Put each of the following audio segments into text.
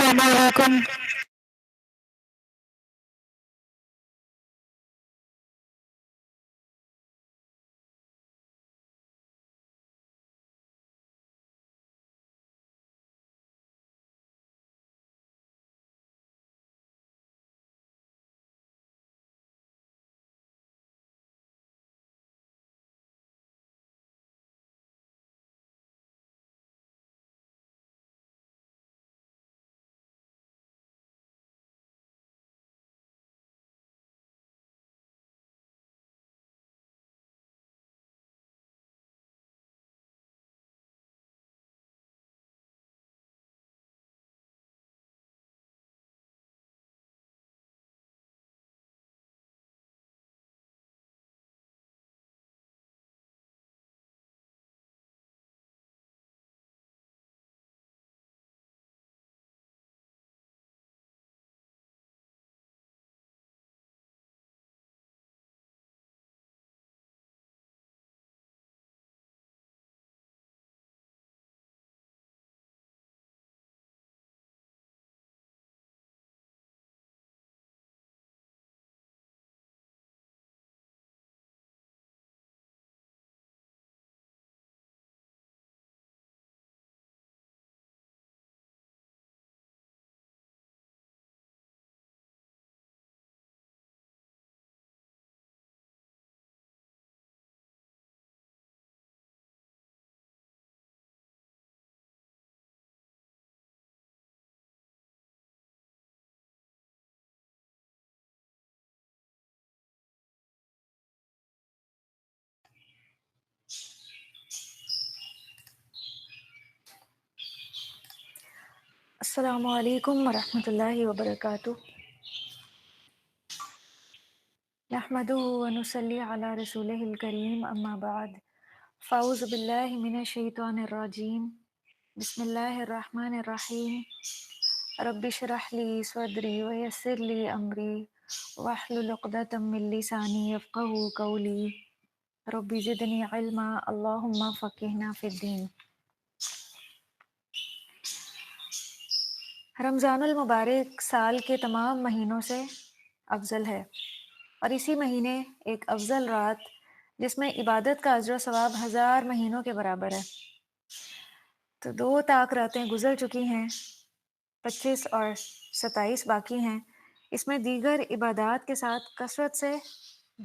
السلام علیکم۔ السلام علیکم ورحمۃ اللہ وبرکاتہ۔ نحمدہ ونصلی علی رسولہ الکریم، اما بعد، فاعوذ باللہ من الشیطان الرجیم، بسم اللہ الرحمن الرحیم۔ رب اشرح لی صدری ویسر لی امری واحلل عقدۃ من لسانی یفقہوا قولی، رب زدنی علما، اللہم فقہنا فی الدین۔ رمضان المبارک سال کے تمام مہینوں سے افضل ہے، اور اسی مہینے ایک افضل رات جس میں عبادت کا اجر و ثواب 1000 مہینوں کے برابر ہے۔ تو 2 طاق راتیں گزر چکی ہیں، 25 اور 27 باقی ہیں۔ اس میں دیگر عبادات کے ساتھ کثرت سے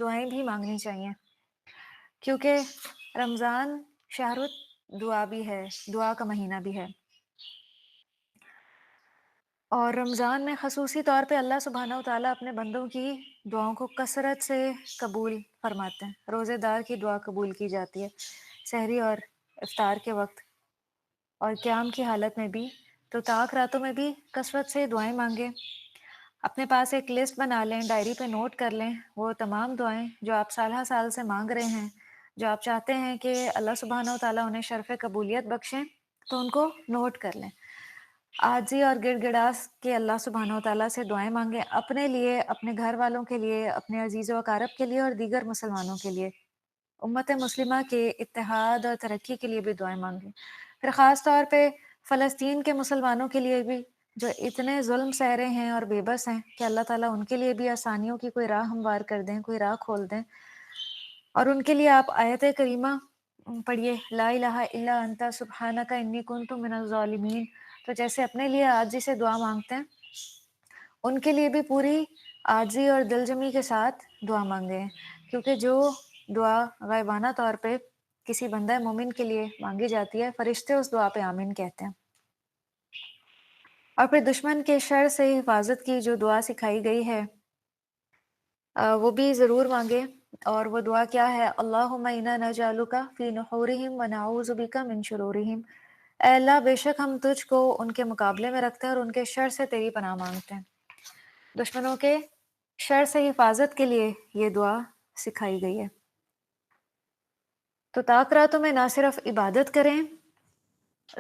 دعائیں بھی مانگنی چاہیے، کیونکہ رمضان شہر دعا بھی ہے، دعا کا مہینہ بھی ہے، اور رمضان میں خصوصی طور پہ اللہ سبحانہ و تعالیٰ اپنے بندوں کی دعاؤں کو کثرت سے قبول فرماتے ہیں۔ روزے دار کی دعا قبول کی جاتی ہے سحری اور افطار کے وقت، اور قیام کی حالت میں بھی۔ تو طاق راتوں میں بھی کثرت سے دعائیں مانگیں، اپنے پاس ایک لسٹ بنا لیں، ڈائری پہ نوٹ کر لیں وہ تمام دعائیں جو آپ سالہ سال سے مانگ رہے ہیں، جو آپ چاہتے ہیں کہ اللہ سبحانہ و تعالیٰ انہیں شرف قبولیت بخشیں، تو ان کو نوٹ کر لیں۔ عاجزی اور گڑ گڑاس کے اللہ سبحانہ و تعالیٰ سے دعائیں مانگیں، اپنے لیے، اپنے گھر والوں کے لیے، اپنے عزیز و اقارب کے لیے اور دیگر مسلمانوں کے لیے، امت مسلمہ کے اتحاد اور ترقی کے لیے بھی دعائیں مانگیں۔ پھر خاص طور پہ فلسطین کے مسلمانوں کے لیے بھی، جو اتنے ظلم سہ رہے ہیں اور بے بس ہیں، کہ اللہ تعالیٰ ان کے لیے بھی آسانیوں کی کوئی راہ ہموار کر دیں، کوئی راہ کھول دیں۔ اور ان کے لیے آپ آیت کریمہ پڑھیے، لا الہ الا انت سبحانک انی کنت من الظالمین۔ تو جیسے اپنے لیے عاجزی سے دعا مانگتے ہیں، ان کے لیے بھی پوری عاجزی اور دل جمی کے ساتھ دعا مانگیں، کیونکہ جو دعا غائبانہ طور پہ کسی بندہ مومن کے لیے مانگی جاتی ہے، فرشتے اس دعا پہ آمین کہتے ہیں۔ اور پھر دشمن کے شر سے حفاظت کی جو دعا سکھائی گئی ہے، وہ بھی ضرور مانگے۔ اور وہ دعا کیا ہے؟ اللہم انا نجعلک فی نحورہم ونعوذ بک من شرورہم۔ اے اللہ، بے شک ہم تجھ کو ان کے مقابلے میں رکھتے ہیں اور ان کے شر سے تیری پناہ مانگتے ہیں۔ دشمنوں کے شر سے حفاظت کے لیے یہ دعا سکھائی گئی ہے۔ تو طاق راتوں میں نہ صرف عبادت کریں،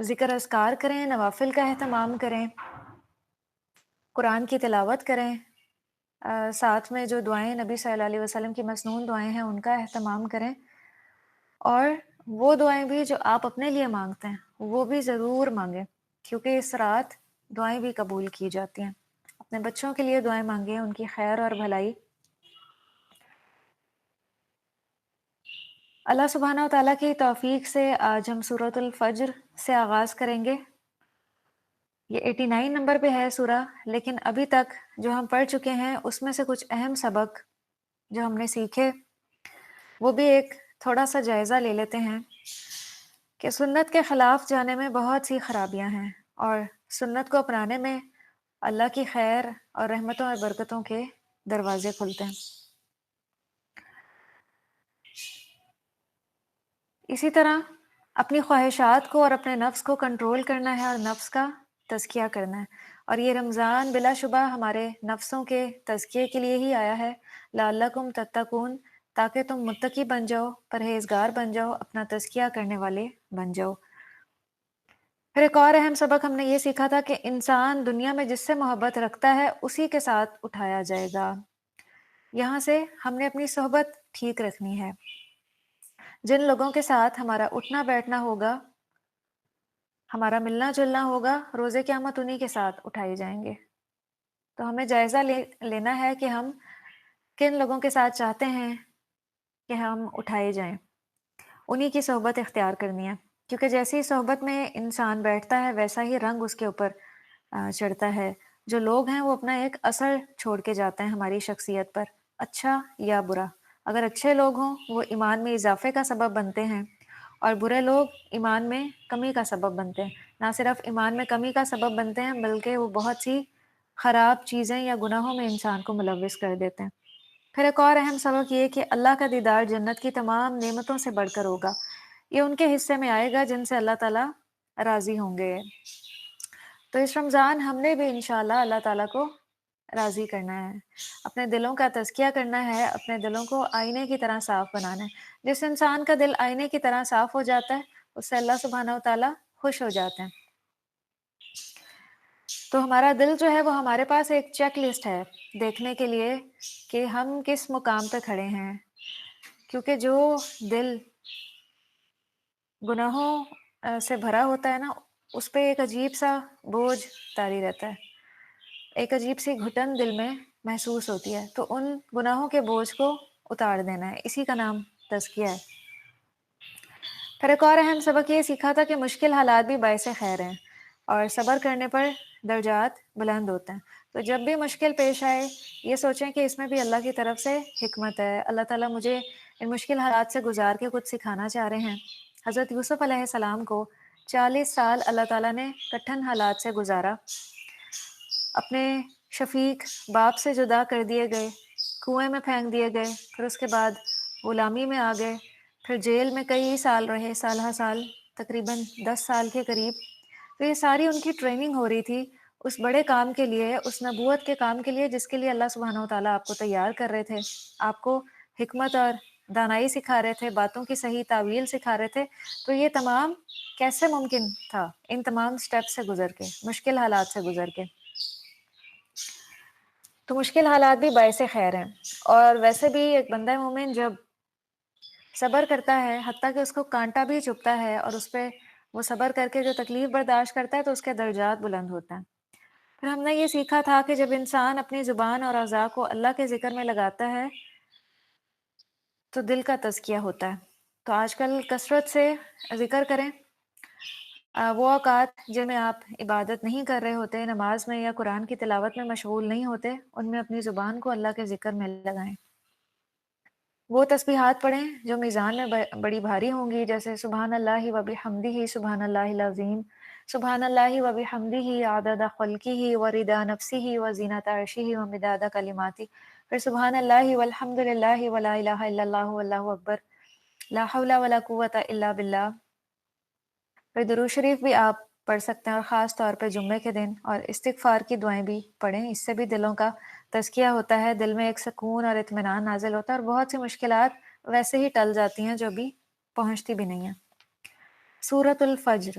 ذکر اذکار کریں، نوافل کا اہتمام کریں، قرآن کی تلاوت کریں، ساتھ میں جو دعائیں نبی صلی اللہ علیہ وسلم کی مسنون دعائیں ہیں ان کا اہتمام کریں، اور وہ دعائیں بھی جو آپ اپنے لیے مانگتے ہیں وہ بھی ضرور مانگیں، کیونکہ اس رات دعائیں بھی قبول کی جاتی ہیں۔ اپنے بچوں کے لیے دعائیں مانگیں، ان کی خیر اور بھلائی۔ اللہ سبحانہ و تعالیٰ کی توفیق سے آج ہم سورۃ الفجر سے آغاز کریں گے۔ یہ 89 نمبر پہ ہے سورہ، لیکن ابھی تک جو ہم پڑھ چکے ہیں اس میں سے کچھ اہم سبق جو ہم نے سیکھے وہ بھی ایک تھوڑا سا جائزہ لے لیتے ہیں کہ سنت کے خلاف جانے میں بہت سی خرابیاں ہیں، اور سنت کو اپنانے میں اللہ کی خیر اور رحمتوں اور برکتوں کے دروازے کھلتے ہیں۔ اسی طرح اپنی خواہشات کو اور اپنے نفس کو کنٹرول کرنا ہے اور نفس کا تزکیہ کرنا ہے، اور یہ رمضان بلا شبہ ہمارے نفسوں کے تزکیے کے لیے ہی آیا ہے، لعلکم تتقون، تاکہ تم متقی بن جاؤ، پرہیزگار بن جاؤ، اپنا تزکیہ کرنے والے بن جاؤ۔ پھر ایک اور اہم سبق ہم نے یہ سیکھا تھا کہ انسان دنیا میں جس سے محبت رکھتا ہے اسی کے ساتھ اٹھایا جائے گا۔ یہاں سے ہم نے اپنی صحبت ٹھیک رکھنی ہے۔ جن لوگوں کے ساتھ ہمارا اٹھنا بیٹھنا ہوگا، ہمارا ملنا جلنا ہوگا، روز قیامت انہی کے ساتھ اٹھائے جائیں گے۔ تو ہمیں جائزہ لینا ہے کہ ہم کن لوگوں کے ساتھ چاہتے ہیں کہ ہم اٹھائے جائیں، انہی کی صحبت اختیار کرنی ہے، کیونکہ جیسی صحبت میں انسان بیٹھتا ہے ویسا ہی رنگ اس کے اوپر چڑھتا ہے۔ جو لوگ ہیں وہ اپنا ایک اثر چھوڑ کے جاتے ہیں ہماری شخصیت پر، اچھا یا برا۔ اگر اچھے لوگ ہوں وہ ایمان میں اضافے کا سبب بنتے ہیں، اور برے لوگ ایمان میں کمی کا سبب بنتے ہیں۔ نہ صرف ایمان میں کمی کا سبب بنتے ہیں بلکہ وہ بہت سی خراب چیزیں یا گناہوں میں انسان کو ملوث کر دیتے ہیں۔ پھر ایک اور اہم سبق یہ کہ اللہ کا دیدار جنت کی تمام نعمتوں سے بڑھ کر ہوگا، یہ ان کے حصے میں آئے گا جن سے اللہ تعالیٰ راضی ہوں گے۔ تو اس رمضان ہم نے بھی انشاءاللہ اللہ تعالیٰ کو راضی کرنا ہے، اپنے دلوں کا تزکیہ کرنا ہے، اپنے دلوں کو آئینے کی طرح صاف بنانا ہے۔ جس انسان کا دل آئینے کی طرح صاف ہو جاتا ہے اس سے اللہ سبحانہ و تعالیٰ خوش ہو جاتے ہیں۔ تو ہمارا دل جو ہے وہ ہمارے پاس ایک چیک لسٹ ہے دیکھنے کے لیے کہ ہم کس مقام پہ کھڑے ہیں، کیونکہ جو دل گناہوں سے بھرا ہوتا ہے نا، اس پہ ایک عجیب سا بوجھ طاری رہتا ہے، ایک عجیب سی گھٹن دل میں محسوس ہوتی ہے۔ تو ان گناہوں کے بوجھ کو اتار دینا ہے، اسی کا نام تزکیہ ہے۔ پھر ایک اور اہم سبق یہ سیکھا تھا کہ مشکل حالات بھی باعث خیر ہیں، اور صبر کرنے پر درجات بلند ہوتے ہیں۔ تو جب بھی مشکل پیش آئے یہ سوچیں کہ اس میں بھی اللہ کی طرف سے حکمت ہے، اللہ تعالیٰ مجھے ان مشکل حالات سے گزار کے کچھ سکھانا چاہ رہے ہیں۔ حضرت یوسف علیہ السلام کو 40 سال اللہ تعالیٰ نے کٹھن حالات سے گزارا، اپنے شفیق باپ سے جدا کر دیے گئے، کنویں میں پھینک دیے گئے، پھر اس کے بعد غلامی میں آ گئے، پھر جیل میں کئی سال رہے، سالہ سال، تقریباً 10 سال کے قریب۔ تو یہ ساری ان کی ٹریننگ ہو رہی تھی اس بڑے کام کے لیے، اس نبوت کے کام کے لیے جس کے لیے اللہ سبحانہ و تعالیٰ آپ کو تیار کر رہے تھے، آپ کو حکمت اور دانائی سکھا رہے تھے، باتوں کی صحیح تعویل سکھا رہے تھے۔ تو یہ تمام کیسے ممکن تھا؟ ان تمام سٹیپ سے گزر کے، مشکل حالات سے گزر کے۔ تو مشکل حالات بھی باعث خیر ہیں، اور ویسے بھی ایک بندہ مومن جب صبر کرتا ہے حتیٰ کہ اس کو کانٹا بھی چبھتا ہے اور اس پہ وہ صبر کر کے جو تکلیف برداشت کرتا ہے تو اس کے درجات بلند ہوتا ہے۔ پھر ہم نے یہ سیکھا تھا کہ جب انسان اپنی زبان اور اعضاء کو اللہ کے ذکر میں لگاتا ہے تو دل کا تزکیہ ہوتا ہے۔ تو آج کل کثرت سے ذکر کریں، وہ اوقات جن میں آپ عبادت نہیں کر رہے ہوتے، نماز میں یا قرآن کی تلاوت میں مشغول نہیں ہوتے، ان میں اپنی زبان کو اللہ کے ذکر میں لگائیں۔ وہ تسبیحات پڑھیں جو میزان میں بڑی بھاری ہوں گی، جیسے سبحان اللہ و بحمدہ، سبحان اللہ العظیم، سبحان اللہ و بحمدہ عدد خلقہ و رضا نفسہ و زینت عرشہ و مداد کلماتہ۔ پھر سبحان اللہ والحمد للہ ولا الہ الا اللہ واللہ اکبر، لا حول ولا قوۃ الا باللہ۔ پھر درود شریف بھی آپ پڑھ سکتے ہیں، اور خاص طور پہ جمعے کے دن، اور استغفار کی دعائیں بھی پڑھیں، اس سے بھی دلوں کا تزکیہ ہوتا ہے، دل میں ایک سکون اور اطمینان نازل ہوتا ہے، اور بہت سی مشکلات ویسے ہی ٹل جاتی ہیں جو ابھی پہنچتی بھی نہیں ہیں۔ سورۃ الفجر۔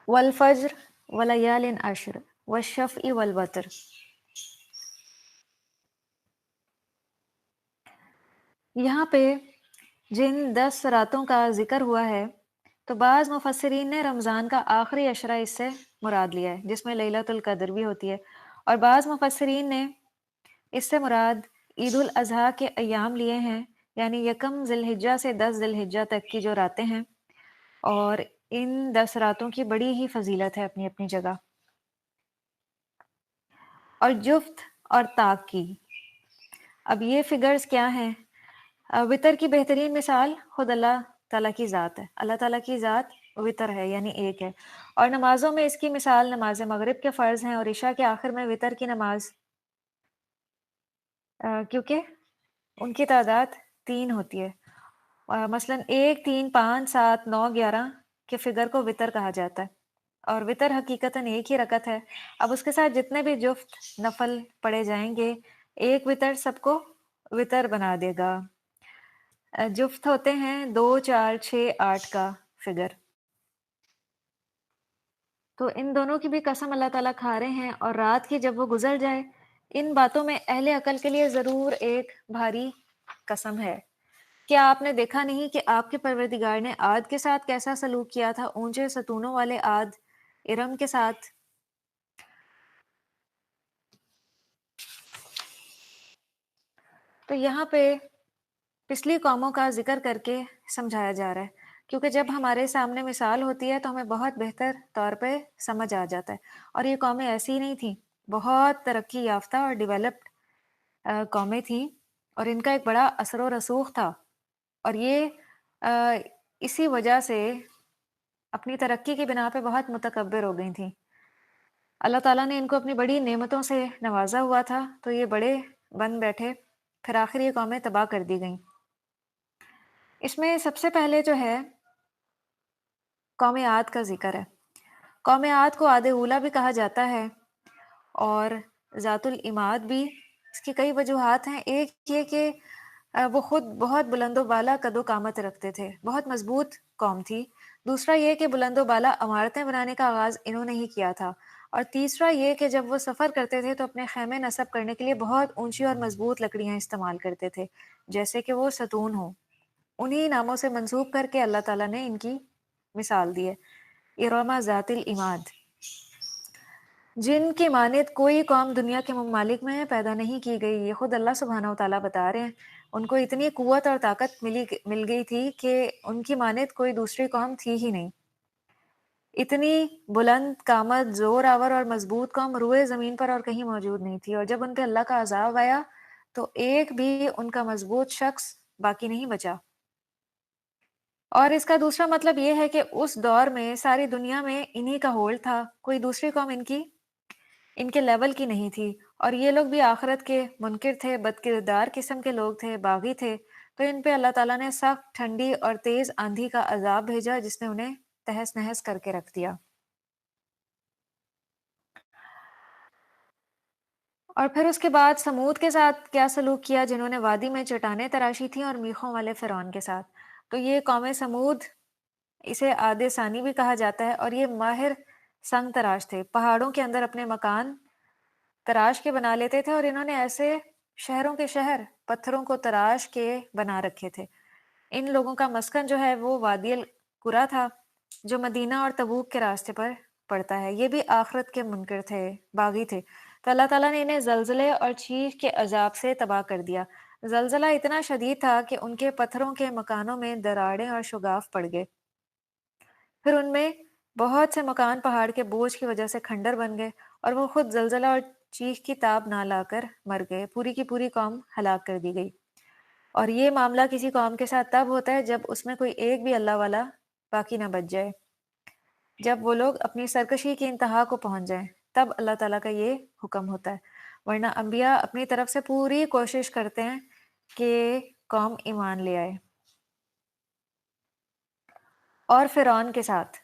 والفجر ولیال عشر والشفع والوتر۔ یہاں پہ جن 10 راتوں کا ذکر ہوا ہے تو بعض مفسرین نے رمضان کا آخری عشرہ اس سے مراد لیا ہے، جس میں لیلۃ القدر بھی ہوتی ہے، اور بعض مفسرین نے اس سے مراد عید الاضحیٰ کے ایام لیے ہیں، یعنی یکم ذی الحجہ سے 10 ذی الحجہ تک کی جو راتیں ہیں، اور ان 10 راتوں کی بڑی ہی فضیلت ہے اپنی اپنی جگہ۔ اور جفت اور طاق کی، اب یہ فگرز کیا ہیں؟ وطر کی بہترین مثال خود اللہ تعالیٰ کی ذات ہے، اللہ تعالیٰ کی ذات وطر ہے، یعنی ایک ہے، اور نمازوں میں اس کی مثال نماز مغرب کے فرض ہیں اور عشاء کے آخر میں وطر کی نماز، کیونکہ ان کی تعداد 3 ہوتی ہے، مثلاً 1 3 5 7 9 11 کے فگر کو وطر کہا جاتا ہے، اور وطر حقیقتاً ایک ہی رکعت ہے۔ اب اس کے ساتھ جتنے بھی جفت نفل پڑے جائیں گے، ایک وطر سب کو وطر بنا دے گا۔ جفت ہوتے ہیں 2 4 6 8 کا فگر، تو ان دونوں کی بھی قسم اللہ تعالیٰ کھا رہے ہیں، اور رات کی جب وہ گزر جائے، ان باتوں میں اہل عقل کے لیے ضرور ایک بھاری قسم ہے۔ کیا آپ نے دیکھا نہیں کہ آپ کے پروردگار نے عاد کے ساتھ کیسا سلوک کیا تھا، اونچے ستونوں والے عاد ارم کے ساتھ؟ تو یہاں پہ پچھلی قوموں کا ذکر کر کے سمجھایا جا رہا ہے، کیونکہ جب ہمارے سامنے مثال ہوتی ہے تو ہمیں بہت بہتر طور پہ سمجھ آ جاتا ہے، اور یہ قومیں ایسی نہیں تھیں، بہت ترقی یافتہ اور ڈیولپڈ قومیں تھیں، اور ان کا ایک بڑا اثر و رسوخ تھا، اور یہ آ، اسی وجہ سے اپنی ترقی کی بنا پہ بہت متکبر ہو گئی تھیں۔ اللہ تعالیٰ نے ان کو اپنی بڑی نعمتوں سے نوازا ہوا تھا، تو یہ بڑے بن بیٹھے، پھر آخر یہ قومیں تباہ کر دی گئیں۔ اس میں سب سے پہلے جو ہے قوم عاد کا ذکر ہے۔ قوم عاد کو عاد اولیٰ بھی کہا جاتا ہے، اور ذات العماد بھی۔ اس کی کئی وجوہات ہیں، ایک یہ کہ وہ خود بہت بلند و بالا قد و قامت رکھتے تھے، بہت مضبوط قوم تھی۔ دوسرا یہ کہ بلند و بالا عمارتیں بنانے کا آغاز انہوں نے ہی کیا تھا، اور تیسرا یہ کہ جب وہ سفر کرتے تھے تو اپنے خیمے نصب کرنے کے لیے بہت اونچی اور مضبوط لکڑیاں استعمال کرتے تھے، جیسے کہ وہ ستون ہوں۔ انہی ناموں سے منسوب کر کے اللہ تعالیٰ نے ان کی مثال دی ہے، ارم ذات العماد، جن کی مانند کوئی قوم دنیا کے ممالک میں پیدا نہیں کی گئی۔ یہ خود اللہ سبحانہ و تعالیٰ بتا رہے ہیں، ان کو اتنی قوت اور طاقت مل گئی تھی کہ ان کی مانند کوئی دوسری قوم تھی ہی نہیں۔ اتنی بلند قامت، زور آور اور مضبوط قوم روئے زمین پر اور کہیں موجود نہیں تھی، اور جب ان پہ اللہ کا عذاب آیا تو ایک بھی ان کا مضبوط شخص باقی نہیں بچا۔ اور اس کا دوسرا مطلب یہ ہے کہ اس دور میں ساری دنیا میں انہی کا ہولڈ تھا، کوئی دوسری قوم ان کے لیول کی نہیں تھی، اور یہ لوگ بھی آخرت کے منکر تھے، بد کردار قسم کے لوگ تھے، باغی تھے، تو ان پہ اللہ تعالیٰ نے سخت ٹھنڈی اور تیز آندھی کا عذاب بھیجا، جس نے انہیں تہس نہس کر کے رکھ دیا۔ اور پھر اس کے بعد سمود کے ساتھ کیا سلوک کیا، جنہوں نے وادی میں چٹانیں تراشی تھیں، اور میخوں والے فرعون کے ساتھ۔ تو یہ قوم سمود، اسے عاد ثانی بھی کہا جاتا ہے، اور یہ ماہر سنگ تراش تھے، پہاڑوں کے اندر اپنے مکان تراش کے بنا لیتے تھے، اور انہوں نے ایسے شہروں کے شہر پتھروں کو تراش کے بنا رکھے تھے۔ ان لوگوں کا مسکن جو ہے وہ وادی القریٰ تھا، جو مدینہ اور تبوک کے راستے پر پڑتا ہے۔ یہ بھی آخرت کے منکر تھے، باغی تھے، تو اللہ تعالیٰ نے انہیں زلزلے اور چیخ کے عذاب سے تباہ کر دیا۔ زلزلہ اتنا شدید تھا کہ ان کے پتھروں کے مکانوں میں دراڑیں اور شگاف پڑ گئے، پھر ان میں بہت سے مکان پہاڑ کے بوجھ کی وجہ سے کھنڈر بن گئے، اور وہ خود زلزلہ اور چیخ کی تاب نہ لا کر مر گئے، پوری کی پوری قوم ہلاک کر دی گئی۔ اور یہ معاملہ کسی قوم کے ساتھ تب ہوتا ہے جب اس میں کوئی ایک بھی اللہ والا باقی نہ بچ جائے، جب وہ لوگ اپنی سرکشی کی انتہا کو پہنچ جائیں، تب اللہ تعالیٰ کا یہ حکم ہوتا ہے، ورنہ انبیاء اپنی طرف سے پوری کوشش کرتے ہیں کہ قوم ایمان لے آئے۔ اور فرعون کے ساتھ،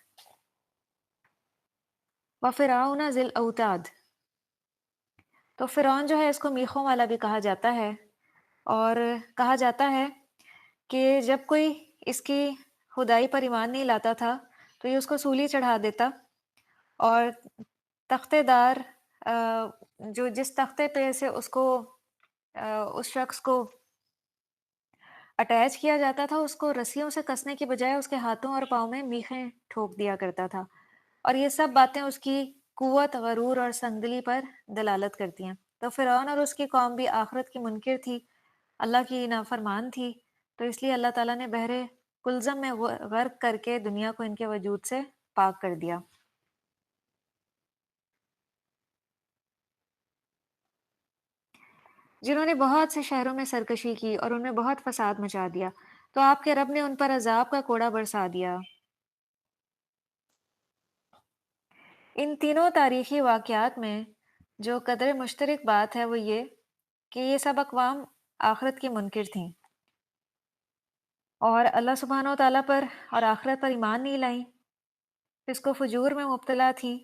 وَفِرْعَوْنَ ذِی الْأَوْتَادِ، تو فرعون جو ہے اس کو میخوں والا بھی کہا جاتا ہے، اور کہا جاتا ہے کہ جب کوئی اس کی خدائی پر ایمان نہیں لاتا تھا تو یہ اس کو سولی چڑھا دیتا، اور تختے دار جو جس تختے پہ سے اس کو اس شخص کو اٹیچ کیا جاتا تھا، اس کو رسیوں سے کسنے کی بجائے اس کے ہاتھوں اور پاؤں میں میخیں ٹھوک دیا کرتا تھا، اور یہ سب باتیں اس کی قوت، غرور اور سنگدلی پر دلالت کرتی ہیں۔ تو فرعون اور اس کی قوم بھی آخرت کی منکر تھی، اللہ کی نافرمان تھی، تو اس لیے اللہ تعالیٰ نے بحر کلزم میں غرق کر کے دنیا کو ان کے وجود سے پاک کر دیا، جنہوں نے بہت سے شہروں میں سرکشی کی اور ان میں بہت فساد مچا دیا، تو آپ کے رب نے ان پر عذاب کا کوڑا برسا دیا۔ ان تینوں تاریخی واقعات میں جو قدر مشترک بات ہے وہ یہ کہ یہ سب اقوام آخرت کی منکر تھیں اور اللہ سبحانہ و تعالیٰ پر اور آخرت پر ایمان نہیں لائیں، اس کو فجور میں مبتلا تھی،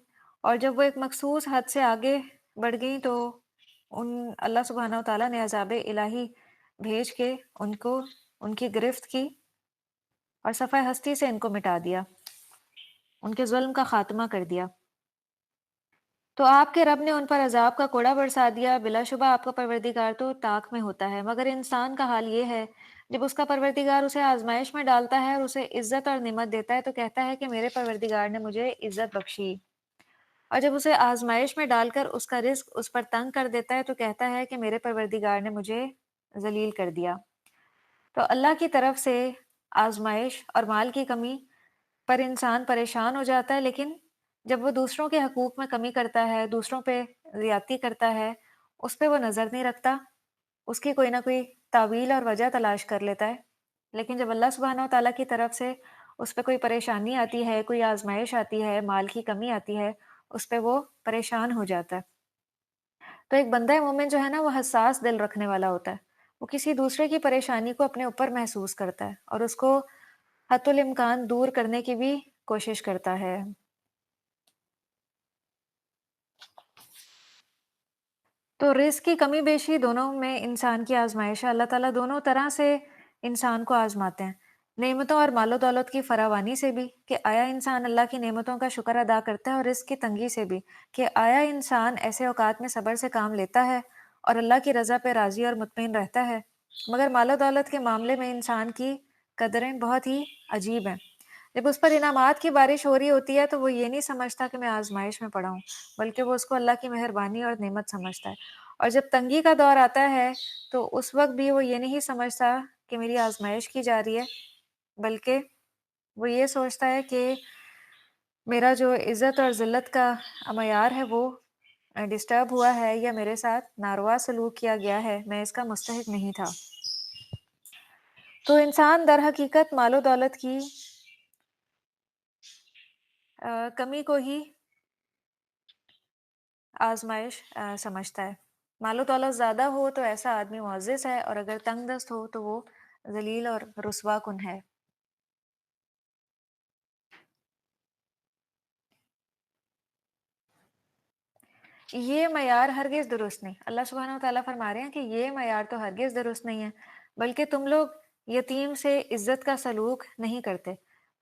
اور جب وہ ایک مخصوص حد سے آگے بڑھ گئیں تو ان اللہ سبحانہ و تعالیٰ نے عذاب الہی بھیج کے ان کی گرفت کی اور صفحہ ہستی سے ان کو مٹا دیا، ان کے ظلم کا خاتمہ کر دیا۔ تو آپ کے رب نے ان پر عذاب کا کوڑا برسا دیا، بلا شبہ آپ کا پروردگار تو طاق میں ہوتا ہے، مگر انسان کا حال یہ ہے جب اس کا پروردگار اسے آزمائش میں ڈالتا ہے اور اسے عزت اور نعمت دیتا ہے تو کہتا ہے کہ میرے پروردگار نے مجھے عزت بخشی، اور جب اسے آزمائش میں ڈال کر اس کا رزق اس پر تنگ کر دیتا ہے تو کہتا ہے کہ میرے پروردگار نے مجھے ذلیل کر دیا۔ تو اللہ کی طرف سے آزمائش اور مال کی کمی پر انسان پریشان ہو جاتا ہے، لیکن جب وہ دوسروں کے حقوق میں کمی کرتا ہے، دوسروں پہ زیادتی کرتا ہے، اس پہ وہ نظر نہیں رکھتا، اس کی کوئی نہ کوئی تعویل اور وجہ تلاش کر لیتا ہے، لیکن جب اللہ سبحانہ و تعالیٰ کی طرف سے اس پہ کوئی پریشانی آتی ہے، کوئی آزمائش آتی ہے، مال کی کمی آتی ہے، اس پہ وہ پریشان ہو جاتا ہے۔ تو ایک بندہ مومن جو ہے نا وہ حساس دل رکھنے والا ہوتا ہے، وہ کسی دوسرے کی پریشانی کو اپنے اوپر محسوس کرتا ہے اور اس کو حتی الامکان دور کرنے کی بھی کوشش کرتا ہے۔ تو رزق کی کمی بیشی دونوں میں انسان کی آزمائش ہے، اللہ تعالیٰ دونوں طرح سے انسان کو آزماتے ہیں، نعمتوں اور مال و دولت کی فراوانی سے بھی کہ آیا انسان اللہ کی نعمتوں کا شکر ادا کرتا ہے، اور رزق کی تنگی سے بھی کہ آیا انسان ایسے اوقات میں صبر سے کام لیتا ہے اور اللہ کی رضا پہ راضی اور مطمئن رہتا ہے۔ مگر مال و دولت کے معاملے میں انسان کی قدریں بہت ہی عجیب ہیں، جب اس پر انعامات کی بارش ہو رہی ہوتی ہے تو وہ یہ نہیں سمجھتا کہ میں آزمائش میں پڑا ہوں، بلکہ وہ اس کو اللہ کی مہربانی اور نعمت سمجھتا ہے، اور جب تنگی کا دور آتا ہے تو اس وقت بھی وہ یہ نہیں سمجھتا کہ میری آزمائش کی جا رہی ہے، بلکہ وہ یہ سوچتا ہے کہ میرا جو عزت اور ذلت کا معیار ہے وہ ڈسٹرب ہوا ہے، یا میرے ساتھ ناروا سلوک کیا گیا ہے، میں اس کا مستحق نہیں تھا۔ تو انسان در حقیقت مال و دولت کی کمی کو ہی آزمائش سمجھتا ہے۔ مال و دولت زیادہ ہو تو ایسا آدمی معزز ہے، اور اگر تنگ دست ہو تو وہ ذلیل اور رسوا کن ہے۔ یہ معیار ہرگز درست نہیں، اللہ سبحانہ و تعالیٰ فرما رہے ہیں کہ یہ معیار تو ہرگز درست نہیں ہے، بلکہ تم لوگ یتیم سے عزت کا سلوک نہیں کرتے۔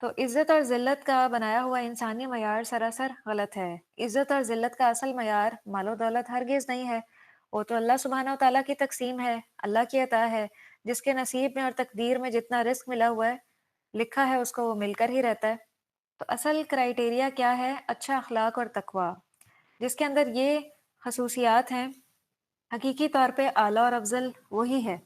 تو عزت اور ذلت کا بنایا ہوا انسانی معیار سراسر غلط ہے۔ عزت اور ذلت کا اصل معیار مال و دولت ہرگز نہیں ہے، وہ تو اللہ سبحانہ و تعالیٰ کی تقسیم ہے، اللہ کی عطا ہے، جس کے نصیب میں اور تقدیر میں جتنا رزق ملا ہوا ہے، لکھا ہے اس کو وہ مل کر ہی رہتا ہے۔ تو اصل کرائیٹیریا کیا ہے؟ اچھا اخلاق اور تقوی، جس کے اندر یہ خصوصیات ہیں، حقیقی طور پہ اعلیٰ اور افضل وہی ہے،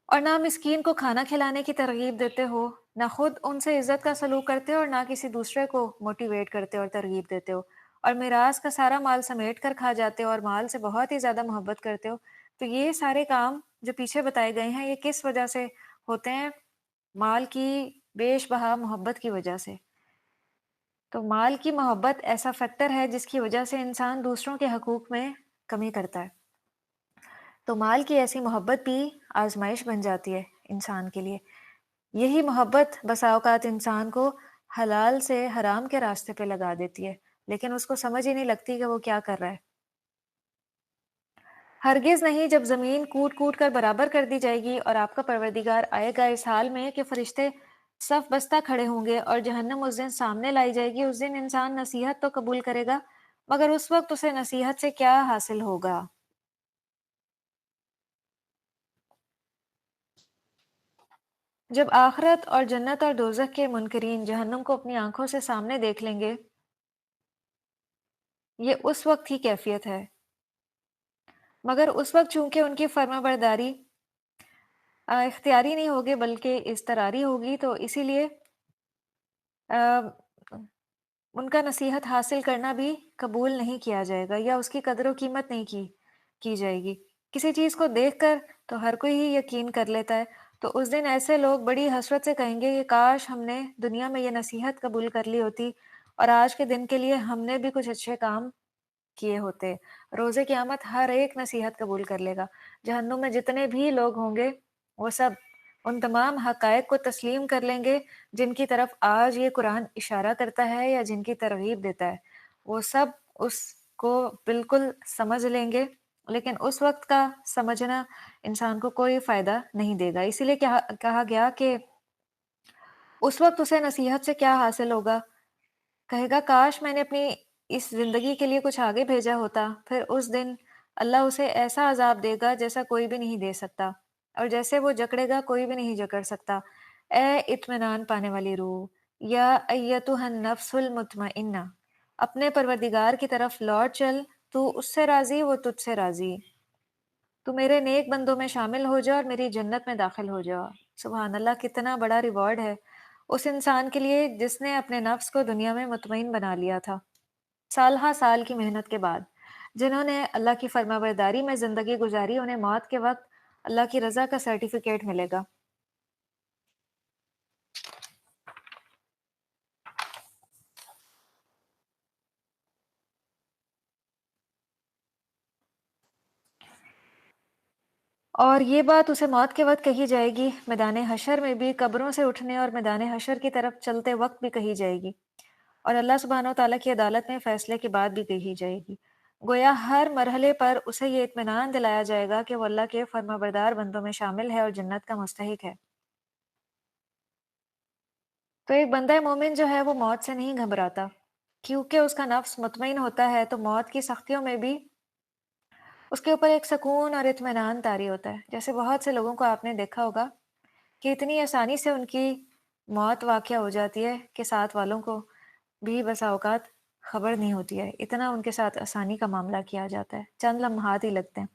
اور نہ مسکین کو کھانا کھلانے کی ترغیب دیتے ہو، نہ خود ان سے عزت کا سلوک کرتے ہو، اور نہ کسی دوسرے کو موٹیویٹ کرتے ہو اور ترغیب دیتے ہو، اور میراث کا سارا مال سمیٹ کر کھا جاتے ہو اور مال سے بہت ہی زیادہ محبت کرتے ہو۔ تو یہ سارے کام جو پیچھے بتائے گئے ہیں یہ کس وجہ سے ہوتے ہیں؟ مال کی بیش بہا محبت کی وجہ سے۔ تو مال کی محبت ایسا فیکٹر ہے جس کی وجہ سے انسان دوسروں کے حقوق میں کمی کرتا ہے۔ تو مال کی ایسی محبت بھی آزمائش بن جاتی ہے انسان کے لیے۔ یہی محبت بسا اوقات انسان کو حلال سے حرام کے راستے پہ لگا دیتی ہے، لیکن اس کو سمجھ ہی نہیں لگتی کہ وہ کیا کر رہا ہے۔ ہرگز نہیں، جب زمین کوٹ کوٹ کر برابر کر دی جائے گی اور آپ کا پروردگار آئے گا اس حال میں کہ فرشتے صف بستہ کھڑے ہوں گے اور جہنم اس دن سامنے لائی جائے گی، اس دن انسان نصیحت تو قبول کرے گا، مگر اس وقت اسے نصیحت سے کیا حاصل ہوگا؟ جب آخرت اور جنت اور دوزخ کے منکرین جہنم کو اپنی آنکھوں سے سامنے دیکھ لیں گے، یہ اس وقت ہی کیفیت ہے، مگر اس وقت چونکہ ان کی فرما برداری اختیاری نہیں ہوگی بلکہ اضطراری ہوگی، تو اسی لیے آ، ان کا نصیحت حاصل کرنا بھی قبول نہیں کیا جائے گا، یا اس کی قدر و قیمت نہیں کی جائے گی۔ کسی چیز کو دیکھ کر تو ہر کوئی ہی یقین کر لیتا ہے، تو اس دن ایسے لوگ بڑی حسرت سے کہیں گے کہ کاش ہم نے دنیا میں یہ نصیحت قبول کر لی ہوتی اور آج کے دن کے لیے ہم نے بھی کچھ اچھے کام کیے ہوتے۔ روز قیامت ہر ایک نصیحت قبول کر لے گا۔ جہنم میں جتنے بھی لوگ ہوں گے وہ سب ان تمام حقائق کو تسلیم کر لیں گے جن کی طرف آج یہ قرآن اشارہ کرتا ہے یا جن کی ترغیب دیتا ہے، وہ سب اس کو بالکل سمجھ لیں گے، لیکن اس وقت کا سمجھنا انسان کو کوئی فائدہ نہیں دے گا۔ اسی لیے کہا گیا کہ اس وقت اسے نصیحت سے کیا حاصل ہوگا، کہے گا کاش میں نے اپنی اس زندگی کے لیے کچھ آگے بھیجا ہوتا، پھر اس دن اللہ اسے ایسا عذاب دے گا جیسا کوئی بھی نہیں دے سکتا، اور جیسے وہ جکڑے گا کوئی بھی نہیں جکڑ سکتا۔ اے اطمینان پانے والی روح، یا ایتھا النفس المطمئنہ، اپنے پروردگار کی طرف لوٹ چل، تو اس سے راضی وہ تجھ سے راضی، تو میرے نیک بندوں میں شامل ہو جا اور میری جنت میں داخل ہو جا۔ سبحان اللہ، کتنا بڑا ریوارڈ ہے اس انسان کے لیے جس نے اپنے نفس کو دنیا میں مطمئن بنا لیا تھا، سال ہا سال کی محنت کے بعد۔ جنہوں نے اللہ کی فرما برداری میں زندگی گزاری، انہیں موت کے وقت اللہ کی رضا کا سرٹیفکیٹ ملے گا۔ اور یہ بات اسے موت کے وقت کہی جائے گی، میدان حشر میں بھی، قبروں سے اٹھنے اور میدان حشر کی طرف چلتے وقت بھی کہی جائے گی، اور اللہ سبحانہ و تعالیٰ کی عدالت میں فیصلے کے بعد بھی کہی جائے گی۔ گویا ہر مرحلے پر اسے یہ اطمینان دلایا جائے گا کہ وہ اللہ کے فرما بردار بندوں میں شامل ہے اور جنت کا مستحق ہے۔ تو ایک بندہ مومن جو ہے وہ موت سے نہیں گھبراتا، کیونکہ اس کا نفس مطمئن ہوتا ہے، تو موت کی سختیوں میں بھی اس کے اوپر ایک سکون اور اطمینان طاری ہوتا ہے۔ جیسے بہت سے لوگوں کو آپ نے دیکھا ہوگا کہ اتنی آسانی سے ان کی موت واقع ہو جاتی ہے کہ ساتھ والوں کو بھی بسا اوقات خبر نہیں ہوتی ہے، اتنا ان کے ساتھ آسانی کا معاملہ کیا جاتا ہے، چند لمحات ہی لگتے ہیں۔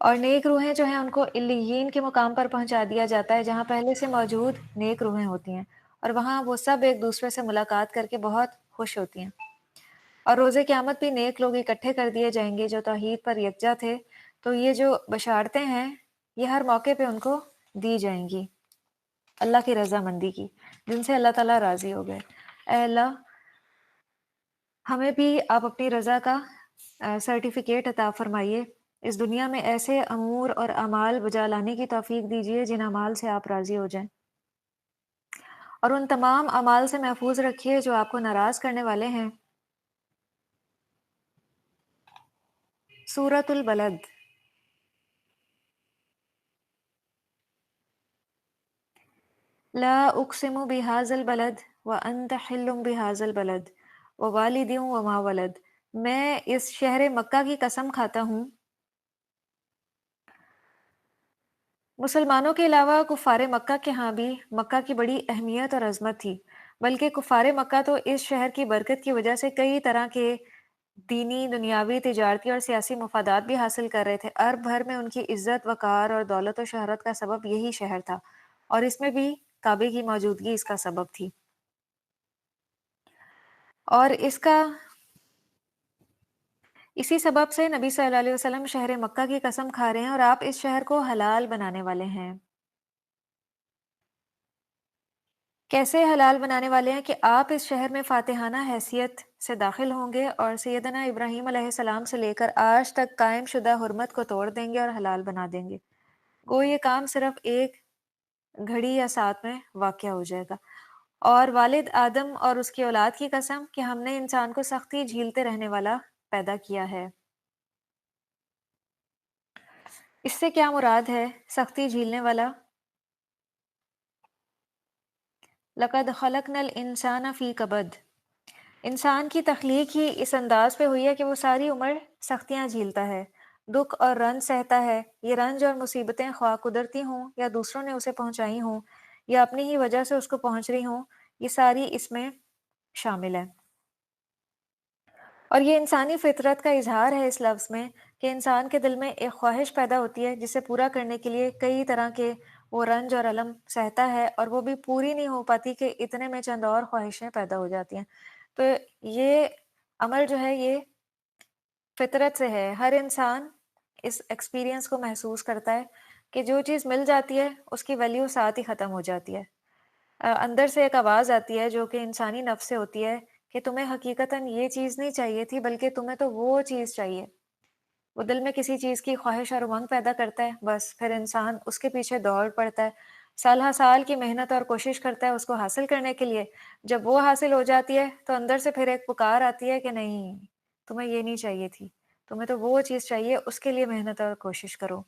اور نیک روحیں جو ہیں ان کو علیین کے مقام پر پہنچا دیا جاتا ہے، جہاں پہلے سے موجود نیک روحیں ہوتی ہیں، اور وہاں وہ سب ایک دوسرے سے ملاقات کر کے بہت خوش ہوتی ہیں۔ اور روز قیامت بھی نیک لوگ اکٹھے کر دیے جائیں گے جو توحید پر یکجا تھے، تو یہ جو بشارتیں ہیں یہ ہر موقع پہ ان کو دی جائیں گی اللہ کی رضامندی کی، جن سے اللہ تعالیٰ راضی ہو گئے۔ اے اللہ، ہمیں بھی آپ اپنی رضا کا سرٹیفکیٹ عطا فرمائیے، اس دنیا میں ایسے امور اور اعمال بجا لانے کی توفیق دیجیے جن اعمال سے آپ راضی ہو جائیں، اور ان تمام اعمال سے محفوظ رکھیے جو آپ کو ناراض کرنے والے ہیں۔ سورۃ البلد۔ لا اقسم بهذا البلد وانت حل بهذا البلد ووالد وما ولد، میں اس شہر مکہ کی قسم کھاتا ہوں۔ مسلمانوں کے علاوہ کفار مکہ کے ہاں بھی مکہ کی بڑی اہمیت اور عظمت تھی، بلکہ کفار مکہ تو اس شہر کی برکت کی وجہ سے کئی طرح کے دینی، دنیاوی، تجارتی اور سیاسی مفادات بھی حاصل کر رہے تھے۔ عرب بھر میں ان کی عزت، وقار اور دولت و شہرت کا سبب یہی شہر تھا، اور اس میں بھی کعبے کی موجودگی اس کا سبب تھی۔ اور اسی سبب سے نبی صلی اللہ علیہ وسلم شہر مکہ کی قسم کھا رہے ہیں، اور آپ اس شہر کو حلال بنانے والے ہیں۔ کیسے حلال بنانے والے ہیں؟ کہ آپ اس شہر میں فاتحانہ حیثیت سے داخل ہوں گے اور سیدنا ابراہیم علیہ السلام سے لے کر آج تک قائم شدہ حرمت کو توڑ دیں گے اور حلال بنا دیں گے۔ گو یہ کام صرف ایک گھڑی یا ساتھ میں واقع ہو جائے گا۔ اور والد آدم اور اس کی اولاد کی قسم کہ ہم نے انسان کو سختی جھیلتے رہنے والا پیدا کیا ہے۔ اس سے کیا مراد ہے سختی جھیلنے والا؟ لقد خلقنا الانسان فی کبد، انسان کی تخلیق ہی اس انداز پہ ہوئی ہے کہ وہ ساری عمر سختیاں جھیلتا ہے، دکھ اور رنج سہتا ہے۔ یہ رنج اور مصیبتیں خواہ قدرتی ہوں یا دوسروں نے اسے پہنچائی ہوں یا اپنی ہی وجہ سے اس کو پہنچ رہی ہوں، یہ ساری اس میں شامل ہے۔ اور یہ انسانی فطرت کا اظہار ہے اس لفظ میں کہ انسان کے دل میں ایک خواہش پیدا ہوتی ہے جسے پورا کرنے کے لیے کئی طرح کے وہ رنج اور الم سہتا ہے، اور وہ بھی پوری نہیں ہو پاتی کہ اتنے میں چند اور خواہشیں پیدا ہو جاتی ہیں۔ تو یہ عمل جو ہے یہ فطرت سے ہے۔ ہر انسان اس ایکسپیرینس کو محسوس کرتا ہے کہ جو چیز مل جاتی ہے اس کی ویلیو ساتھ ہی ختم ہو جاتی ہے۔ اندر سے ایک آواز آتی ہے جو کہ انسانی نفس سے ہوتی ہے کہ تمہیں حقیقتاً یہ چیز نہیں چاہیے تھی، بلکہ تمہیں تو وہ چیز چاہیے۔ وہ دل میں کسی چیز کی خواہش اور امنگ پیدا کرتا ہے، بس پھر انسان اس کے پیچھے دوڑ پڑتا ہے، سال ہر سال کی محنت اور کوشش کرتا ہے اس کو حاصل کرنے کے لیے۔ جب وہ حاصل ہو جاتی ہے تو اندر سے پھر ایک پکار آتی ہے کہ نہیں، تمہیں یہ نہیں چاہیے تھی، تمہیں تو وہ چیز چاہیے، اس کے لیے محنت اور کوشش کرو۔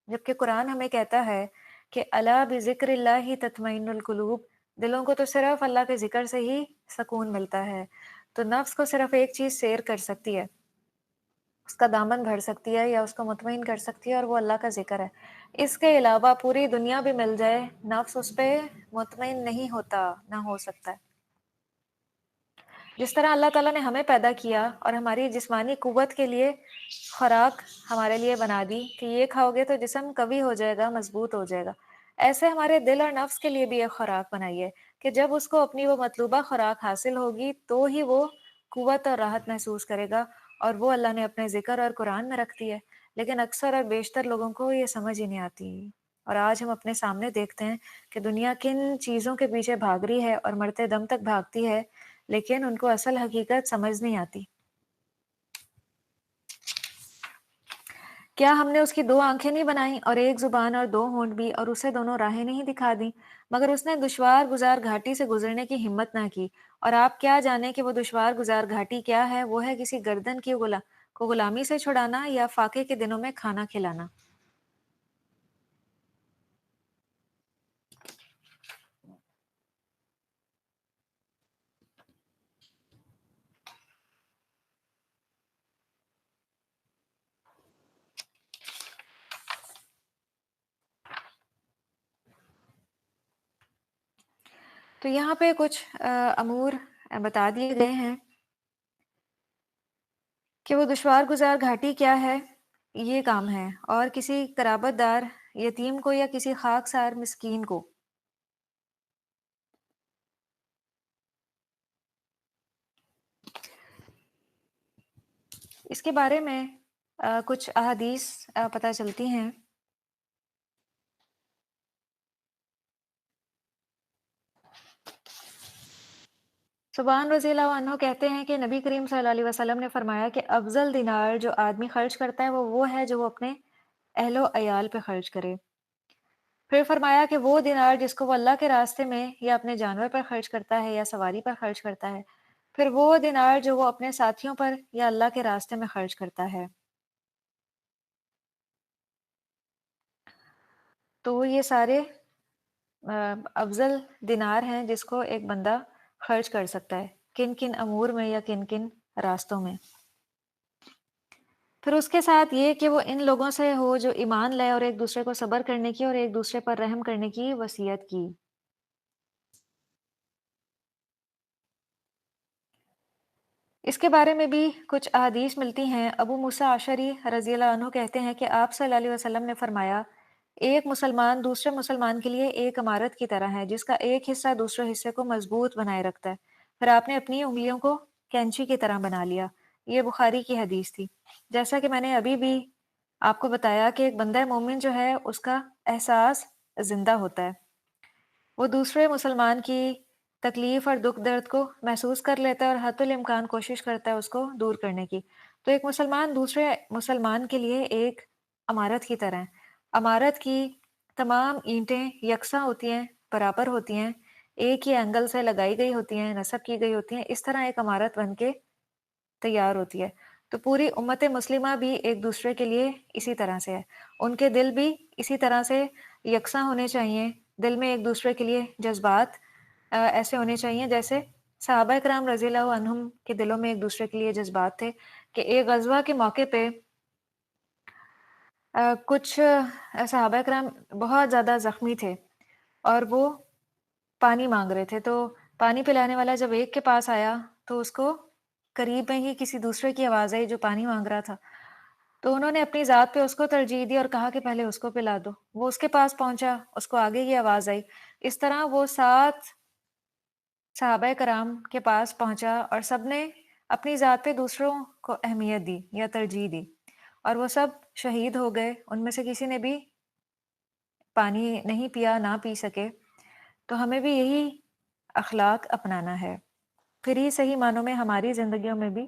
جبکہ قرآن ہمیں کہتا ہے کہ الا بذکر اللہ تطمئن القلوب، دلوں کو تو صرف اللہ کے ذکر سے ہی سکون ملتا ہے۔ تو نفس کو صرف ایک چیز سیر کر سکتی ہے، اس کا دامن بھر سکتی ہے یا اس کو مطمئن کر سکتی ہے، اور وہ اللہ کا ذکر ہے۔ اس کے علاوہ پوری دنیا بھی مل جائے، نفس اس پہ مطمئن نہیں ہوتا، نہ ہو سکتا ہے۔ جس طرح اللہ تعالیٰ نے ہمیں پیدا کیا اور ہماری جسمانی قوت کے لیے خوراک ہمارے لیے بنا دی کہ یہ کھاؤ گے تو جسم قوی ہو جائے گا، مضبوط ہو جائے گا، ایسے ہمارے دل اور نفس کے لیے بھی ایک خوراک بنائی ہے کہ جب اس کو اپنی وہ مطلوبہ خوراک حاصل ہوگی تو ہی وہ قوت اور راحت محسوس کرے گا، اور وہ اللہ نے اپنے ذکر اور قرآن میں رکھ دی ہے۔ لیکن اکثر اور بیشتر لوگوں کو یہ سمجھ ہی نہیں آتی، اور آج ہم اپنے سامنے دیکھتے ہیں کہ دنیا کن چیزوں کے پیچھے بھاگ رہی ہے اور مرتے دم تک بھاگتی ہے، لیکن ان کو اصل حقیقت سمجھ نہیں آتی۔ کیا ہم نے اس کی دو آنکھیں نہیں بنائیں اور ایک زبان اور دو ہونٹ بھی، اور اسے دونوں راہیں نہیں دکھا دیں؟ مگر اس نے دشوار گزار گھاٹی سے گزرنے کی ہمت نہ کی، اور آپ کیا جانیں کہ وہ دشوار گزار گھاٹی کیا ہے؟ وہ ہے کسی گردن کی کو غلامی سے چھڑانا یا فاقے کے دنوں میں کھانا کھلانا۔ تو یہاں پہ کچھ امور بتا دیے گئے ہیں کہ وہ دشوار گزار گھاٹی کیا ہے، یہ کام ہے، اور کسی قرابت دار یتیم کو یا کسی خاک سار مسکین کو۔ اس کے بارے میں کچھ احادیث پتہ چلتی ہیں۔ سبحان رضی اللہ عنہ کہتے ہیں کہ نبی کریم صلی اللہ علیہ وسلم نے فرمایا کہ افضل دینار جو آدمی خرچ کرتا ہے وہ ہے جو وہ اپنے اہل و عیال پہ خرچ کرے۔ پھر فرمایا کہ وہ دینار جس کو وہ اللہ کے راستے میں یا اپنے جانور پر خرچ کرتا ہے یا سواری پر خرچ کرتا ہے، پھر وہ دینار جو وہ اپنے ساتھیوں پر یا اللہ کے راستے میں خرچ کرتا ہے۔ تو یہ سارے افضل دینار ہیں جس کو ایک بندہ خرچ کر سکتا ہے، کن کن امور میں یا کن کن راستوں میں۔ پھر اس کے ساتھ یہ کہ وہ ان لوگوں سے ہو جو ایمان لائے اور ایک دوسرے کو صبر کرنے کی اور ایک دوسرے پر رحم کرنے کی وصیت کی۔ اس کے بارے میں بھی کچھ احادیث ملتی ہیں۔ ابو موسیٰ اشعری رضی اللہ عنہ کہتے ہیں کہ آپ صلی اللہ علیہ وسلم نے فرمایا، ایک مسلمان دوسرے مسلمان کے لیے ایک عمارت کی طرح ہے جس کا ایک حصہ دوسرے حصے کو مضبوط بنائے رکھتا ہے۔ پھر آپ نے اپنی انگلیوں کو کینچی کی طرح بنا لیا۔ یہ بخاری کی حدیث تھی۔ جیسا کہ میں نے ابھی بھی آپ کو بتایا کہ ایک بندہ مومن جو ہے اس کا احساس زندہ ہوتا ہے، وہ دوسرے مسلمان کی تکلیف اور دکھ درد کو محسوس کر لیتا ہے اور حتی الامکان کوشش کرتا ہے اس کو دور کرنے کی۔ تو ایک مسلمان دوسرے مسلمان کے لیے ایک عمارت کی طرح ہے۔ عمارت کی تمام اینٹیں یکساں ہوتی ہیں، برابر ہوتی ہیں، ایک ہی اینگل سے لگائی گئی ہوتی ہیں، نصب کی گئی ہوتی ہیں، اس طرح ایک عمارت بن کے تیار ہوتی ہے۔ تو پوری امت مسلمہ بھی ایک دوسرے کے لیے اسی طرح سے ہے، ان کے دل بھی اسی طرح سے یکساں ہونے چاہیے، دل میں ایک دوسرے کے لیے جذبات ایسے ہونے چاہیے جیسے صحابہ کرام رضی اللہ عنہم کے دلوں میں ایک دوسرے کے لیے جذبات تھے کہ ایک غزوہ کے موقع پہ کچھ صحابہ کرام بہت زیادہ زخمی تھے اور وہ پانی مانگ رہے تھے، تو پانی پلانے والا جب ایک کے پاس آیا تو اس کو قریب میں ہی کسی دوسرے کی آواز آئی جو پانی مانگ رہا تھا، تو انہوں نے اپنی ذات پہ اس کو ترجیح دی اور کہا کہ پہلے اس کو پلا دو۔ وہ اس کے پاس پہنچا، اس کو آگے کی آواز آئی، اس طرح وہ 7 صحابہ کرام کے پاس پہنچا اور سب نے اپنی ذات پہ دوسروں کو اہمیت دی یا ترجیح دی، اور وہ سب شہید ہو گئے۔ ان میں سے کسی نے بھی پانی نہیں پیا، نہ پی سکے۔ تو ہمیں بھی یہی اخلاق اپنانا ہے، پھر ہی صحیح معنوں میں ہماری زندگیوں میں بھی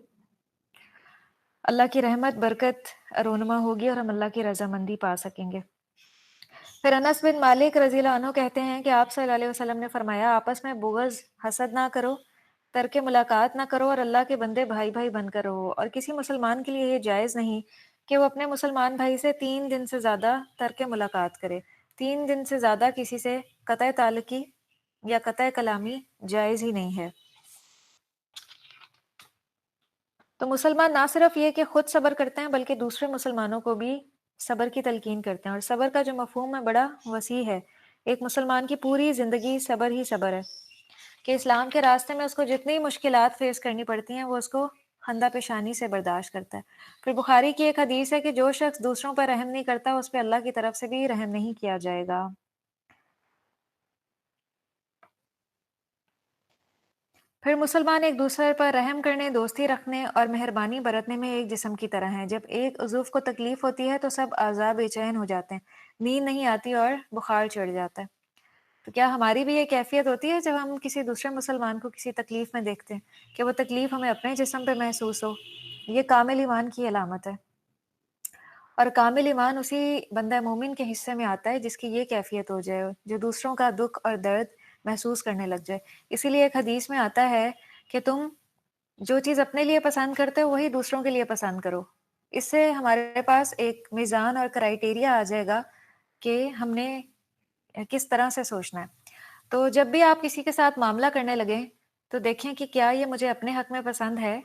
اللہ کی رحمت، برکت رونما ہوگی اور ہم اللہ کی رضامندی پا سکیں گے۔ پھر انس بن مالک رضی اللہ عنہ کہتے ہیں کہ آپ صلی اللہ علیہ وسلم نے فرمایا، آپس میں بغض، حسد نہ کرو، ترک ملاقات نہ کرو، اور اللہ کے بندے بھائی بھائی بن کر رہو، اور کسی مسلمان کے لیے یہ جائز نہیں کہ وہ اپنے مسلمان بھائی سے 3 دن سے زیادہ ترک ملاقات کرے۔ 3 دن سے زیادہ کسی سے قطع تعلقی یا قطع کلامی جائز ہی نہیں ہے۔ تو مسلمان نہ صرف یہ کہ خود صبر کرتے ہیں بلکہ دوسرے مسلمانوں کو بھی صبر کی تلقین کرتے ہیں، اور صبر کا جو مفہوم ہے بڑا وسیع ہے۔ ایک مسلمان کی پوری زندگی صبر ہی صبر ہے، کہ اسلام کے راستے میں اس کو جتنی مشکلات فیس کرنی پڑتی ہیں وہ اس کو خندہ پیشانی سے برداشت کرتا ہے۔ پھر بخاری کی ایک حدیث ہے کہ جو شخص دوسروں پر رحم نہیں کرتا اس پہ اللہ کی طرف سے بھی رحم نہیں کیا جائے گا۔ پھر مسلمان ایک دوسرے پر رحم کرنے، دوستی رکھنے اور مہربانی برتنے میں ایک جسم کی طرح ہیں۔ جب ایک عضو کو تکلیف ہوتی ہے تو سب اعضاء بے چین ہو جاتے ہیں، نیند نہیں آتی اور بخار چڑھ جاتا ہے۔ تو کیا ہماری بھی یہ کیفیت ہوتی ہے جب ہم کسی دوسرے مسلمان کو کسی تکلیف میں دیکھتے ہیں کہ وہ تکلیف ہمیں اپنے جسم پہ محسوس ہو؟ یہ کامل ایمان کی علامت ہے، اور کامل ایمان اسی بندہ مومن کے حصے میں آتا ہے جس کی یہ کیفیت ہو جائے، جو دوسروں کا دکھ اور درد محسوس کرنے لگ جائے۔ اسی لیے ایک حدیث میں آتا ہے کہ تم جو چیز اپنے لیے پسند کرتے ہو وہی دوسروں کے لیے پسند کرو۔ اس سے ہمارے پاس ایک میزان اور کرائیٹیریا آ جائے گا کہ ہم نے کس طرح سے سوچنا ہے۔ تو جب بھی آپ کسی کے ساتھ معاملہ کرنے لگیں تو دیکھیں کہ کیا یہ مجھے اپنے حق میں پسند ہے،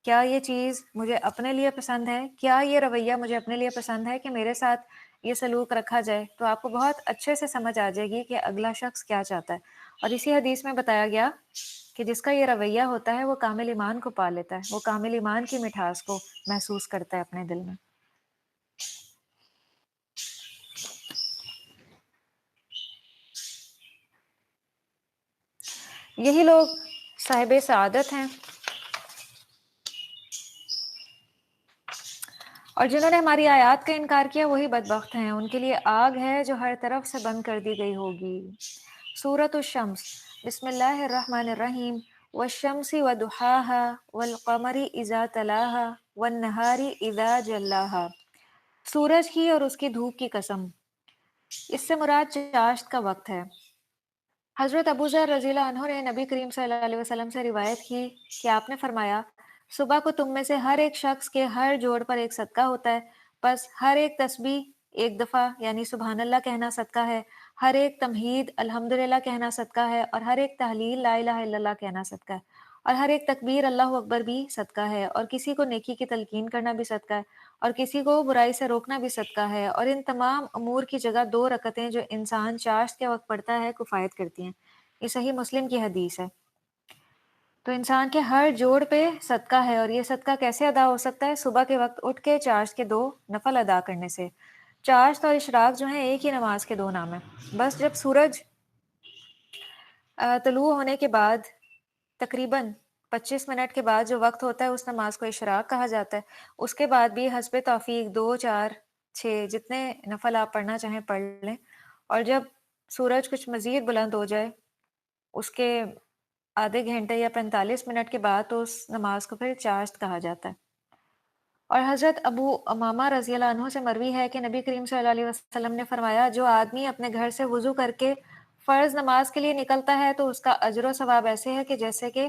کیا یہ چیز مجھے اپنے لیے پسند ہے، کیا یہ رویہ مجھے اپنے لیے پسند ہے کہ میرے ساتھ یہ سلوک رکھا جائے۔ تو آپ کو بہت اچھے سے سمجھ آ جائے گی کہ اگلا شخص کیا چاہتا ہے۔ اور اسی حدیث میں بتایا گیا کہ جس کا یہ رویہ ہوتا ہے وہ کامل ایمان کو پا لیتا ہے، وہ کامل ایمان کی مٹھاس کو محسوس کرتا ہے اپنے دل میں۔ یہی لوگ صاحب سعادت ہیں، اور جنہوں نے ہماری آیات کا انکار کیا وہی بدبخت ہیں، ان کے لیے آگ ہے جو ہر طرف سے بند کر دی گئی ہوگی۔ سورۃ الشمس، بسم اللہ الرحمن الرحیم۔ والشمس وضحاها والقمر اذا تلاها والنہار اذا جلاها۔ سورج کی اور اس کی دھوپ کی قسم، اس سے مراد چاشت کا وقت ہے۔ حضرت ابو ذر رضی اللہ عنہ نے نبی کریم صلی اللہ علیہ وسلم سے روایت کی کہ آپ نے فرمایا، صبح کو تم میں سے ہر ایک شخص کے ہر جوڑ پر ایک صدقہ ہوتا ہے، بس ہر ایک تسبیح ایک دفعہ یعنی سبحان اللہ کہنا صدقہ ہے، ہر ایک تمہید الحمدللہ کہنا صدقہ ہے، اور ہر ایک تحلیل لا الہ الا اللہ کہنا صدقہ ہے، اور ہر ایک تکبیر اللہ اکبر بھی صدقہ ہے، اور کسی کو نیکی کی تلقین کرنا بھی صدقہ ہے، اور کسی کو برائی سے روکنا بھی صدقہ ہے، اور ان تمام امور کی جگہ 2 رکعتیں جو انسان چاشت کے وقت پڑھتا ہے کفایت کرتی ہیں۔ یہ صحیح مسلم کی حدیث ہے۔ تو انسان کے ہر جوڑ پہ صدقہ ہے، اور یہ صدقہ کیسے ادا ہو سکتا ہے؟ صبح کے وقت اٹھ کے چاشت کے 2 نفل ادا کرنے سے۔ چاشت اور اشراق جو ہیں ایک ہی نماز کے 2 نام ہیں۔ بس جب سورج طلوع ہونے کے بعد تقریباً 25 منٹ کے بعد جو وقت ہوتا ہے اس نماز کو اشراق کہا جاتا ہے۔ اس کے بعد بھی حسب توفیق 2، 4، 6 جتنے نفل آپ پڑھنا چاہیں پڑھ لیں، اور جب سورج کچھ مزید بلند ہو جائے اس کے آدھے گھنٹے یا 45 منٹ کے بعد تو اس نماز کو پھر چاشت کہا جاتا ہے۔ اور حضرت ابو امامہ رضی اللہ عنہ سے مروی ہے کہ نبی کریم صلی اللہ علیہ وسلم نے فرمایا، جو آدمی اپنے گھر سے وضو کر کے فرض نماز کے لیے نکلتا ہے تو اس کا اجر و ثواب ایسے ہے کہ جیسے کہ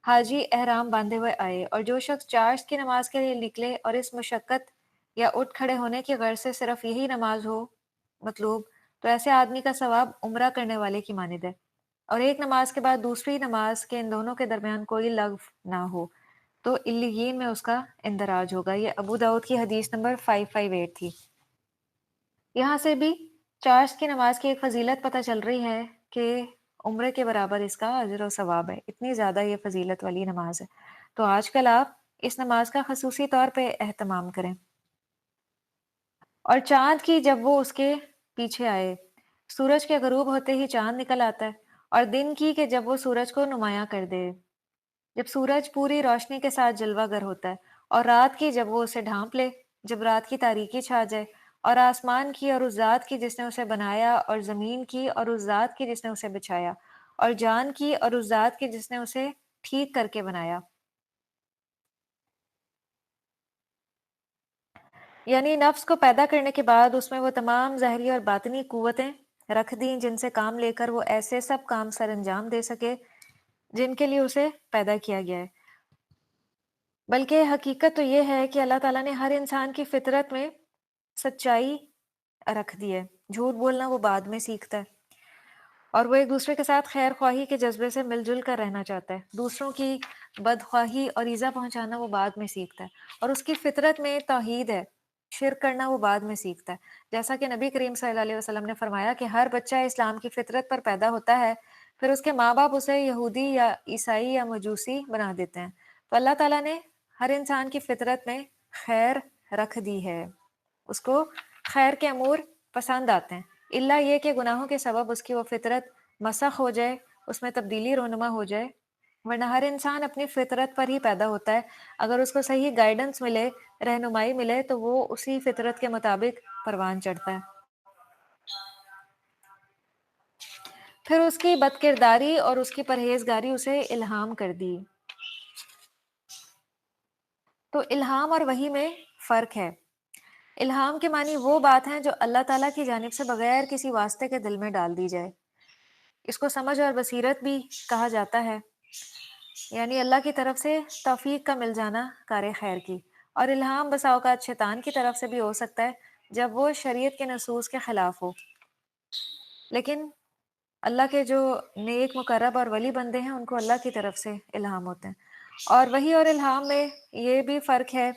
حاجی احرام باندھے ہوئے آئے، اور جو شخص چاشت کی نماز کے لیے نکلے اور اس مشقت یا اٹھ کھڑے ہونے کی غرض سے صرف یہی نماز ہو مطلوب، تو ایسے آدمی کا ثواب عمرہ کرنے والے کی مانند ہے، اور ایک نماز کے بعد دوسری نماز کے ان دونوں کے درمیان کوئی لغو نہ ہو تو علیین میں اس کا اندراج ہوگا۔ یہ ابو داؤد کی حدیث نمبر 558 تھی۔ یہاں سے بھی چاشت کی نماز کی ایک فضیلت پتہ چل رہی ہے کہ عمرے کے برابر اس کا اجر و ثواب ہے، اتنی زیادہ یہ فضیلت والی نماز ہے۔ تو آج کل آپ اس نماز کا خصوصی طور پہ اہتمام کریں۔ اور چاند کی جب وہ اس کے پیچھے آئے، سورج کے غروب ہوتے ہی چاند نکل آتا ہے، اور دن کی کہ جب وہ سورج کو نمایاں کر دے، جب سورج پوری روشنی کے ساتھ جلوہ گر ہوتا ہے، اور رات کی جب وہ اسے ڈھانپ لے، جب رات کی تاریکی چھا جائے، اور آسمان کی اور اس ذات کی جس نے اسے بنایا، اور زمین کی اور اس ذات کی جس نے اسے بچھایا، اور جان کی اور اس ذات کی جس نے اسے ٹھیک کر کے بنایا۔ یعنی نفس کو پیدا کرنے کے بعد اس میں وہ تمام ظاہری اور باطنی قوتیں رکھ دیں جن سے کام لے کر وہ ایسے سب کام سر انجام دے سکے جن کے لیے اسے پیدا کیا گیا ہے۔ بلکہ حقیقت تو یہ ہے کہ اللہ تعالیٰ نے ہر انسان کی فطرت میں سچائی رکھ دی ہے۔ جھوٹ بولنا وہ بعد میں سیکھتا ہے، اور وہ ایک دوسرے کے ساتھ خیر خواہی کے جذبے سے مل جل کر رہنا چاہتا ہے۔ دوسروں کی بدخواہی اور ایذا پہنچانا وہ بعد میں سیکھتا ہے، اور اس کی فطرت میں توحید ہے، شرک کرنا وہ بعد میں سیکھتا ہے۔ جیسا کہ نبی کریم صلی اللہ علیہ وسلم نے فرمایا کہ ہر بچہ اسلام کی فطرت پر پیدا ہوتا ہے، پھر اس کے ماں باپ اسے یہودی یا عیسائی یا مجوسی بنا دیتے ہیں۔ تو اللہ تعالیٰ نے ہر انسان کی فطرت میں خیر رکھ دی ہے، اس کو خیر کے امور پسند آتے ہیں، الا یہ کہ گناہوں کے سبب اس کی وہ فطرت مسخ ہو جائے، اس میں تبدیلی رونما ہو جائے، ورنہ ہر انسان اپنی فطرت پر ہی پیدا ہوتا ہے۔ اگر اس کو صحیح گائیڈنس ملے، رہنمائی ملے، تو وہ اسی فطرت کے مطابق پروان چڑھتا ہے۔ پھر اس کی بد کرداری اور اس کی پرہیزگاری اسے الہام کر دی۔ تو الہام اور وحی میں فرق ہے۔ الہام کے معنی وہ بات ہیں جو اللہ تعالیٰ کی جانب سے بغیر کسی واسطے کے دل میں ڈال دی جائے۔ اس کو سمجھ اور بصیرت بھی کہا جاتا ہے، یعنی اللہ کی طرف سے توفیق کا مل جانا کار خیر کی۔ اور الہام بسا اوقات شیطان کی طرف سے بھی ہو سکتا ہے جب وہ شریعت کے نصوص کے خلاف ہو، لیکن اللہ کے جو نیک مقرب اور ولی بندے ہیں ان کو اللہ کی طرف سے الہام ہوتے ہیں۔ اور وحی اور الہام میں یہ بھی فرق ہے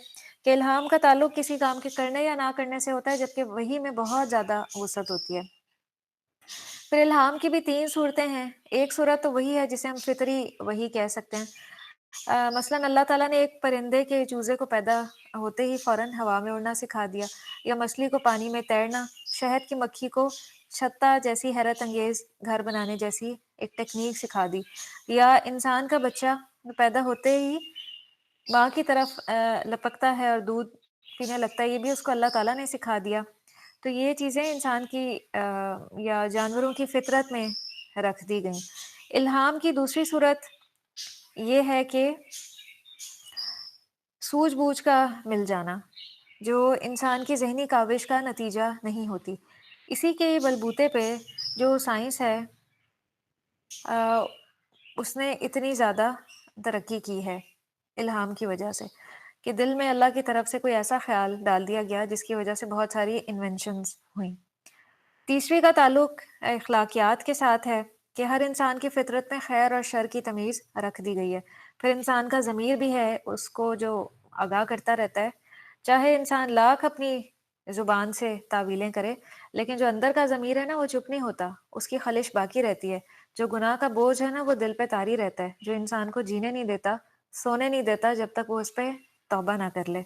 کہ الہام کا تعلق کسی کام کے کرنے یا نہ کرنے سے ہوتا ہے، جبکہ وحی میں بہت زیادہ وسعت ہوتی ہے۔ پھر الہام کی بھی تین صورتیں ہیں۔ ایک صورت تو وہی ہے جسے ہم فطری وحی کہہ سکتے ہیں۔ مثلاً اللہ تعالیٰ نے ایک پرندے کے چوزے کو پیدا ہوتے ہی فوراً ہوا میں اڑنا سکھا دیا، یا مچھلی کو پانی میں تیرنا، شہد کی مکھی کو چھتا جیسی حیرت انگیز گھر بنانے جیسی ایک ٹیکنیک سکھا دی، یا انسان کا بچہ پیدا ہوتے ہی ماں کی طرف لپکتا ہے اور دودھ پینے لگتا ہے، یہ بھی اس کو اللہ تعالیٰ نے سکھا دیا۔ تو یہ چیزیں انسان کی یا جانوروں کی فطرت میں رکھ دی گئیں۔ الہام کی دوسری صورت یہ ہے کہ سوجھ بوجھ کا مل جانا، جو انسان کی ذہنی کاوش کا نتیجہ نہیں ہوتی۔ اسی کے بلبوتے پہ جو سائنس ہے اس نے اتنی زیادہ ترقی کی ہے الہام کی وجہ سے، کہ دل میں اللہ کی طرف سے کوئی ایسا خیال ڈال دیا گیا جس کی وجہ سے بہت ساری انوینشنز ہوئیں۔ تیسری کا تعلق اخلاقیات کے ساتھ ہے کہ ہر انسان کی فطرت میں خیر اور شر کی تمیز رکھ دی گئی ہے۔ پھر انسان کا ضمیر بھی ہے، اس کو جو آگاہ کرتا رہتا ہے، چاہے انسان لاکھ اپنی زبان سے تعویلیں کرے، لیکن جو اندر کا ضمیر ہے نا وہ چپ نہیں ہوتا، اس کی خلش باقی رہتی ہے۔ جو گناہ کا بوجھ ہے نا وہ دل پہ طاری رہتا ہے، جو انسان کو جینے نہیں دیتا، سونے نہیں دیتا جب تک وہ اس پہ توبہ نہ کر لے۔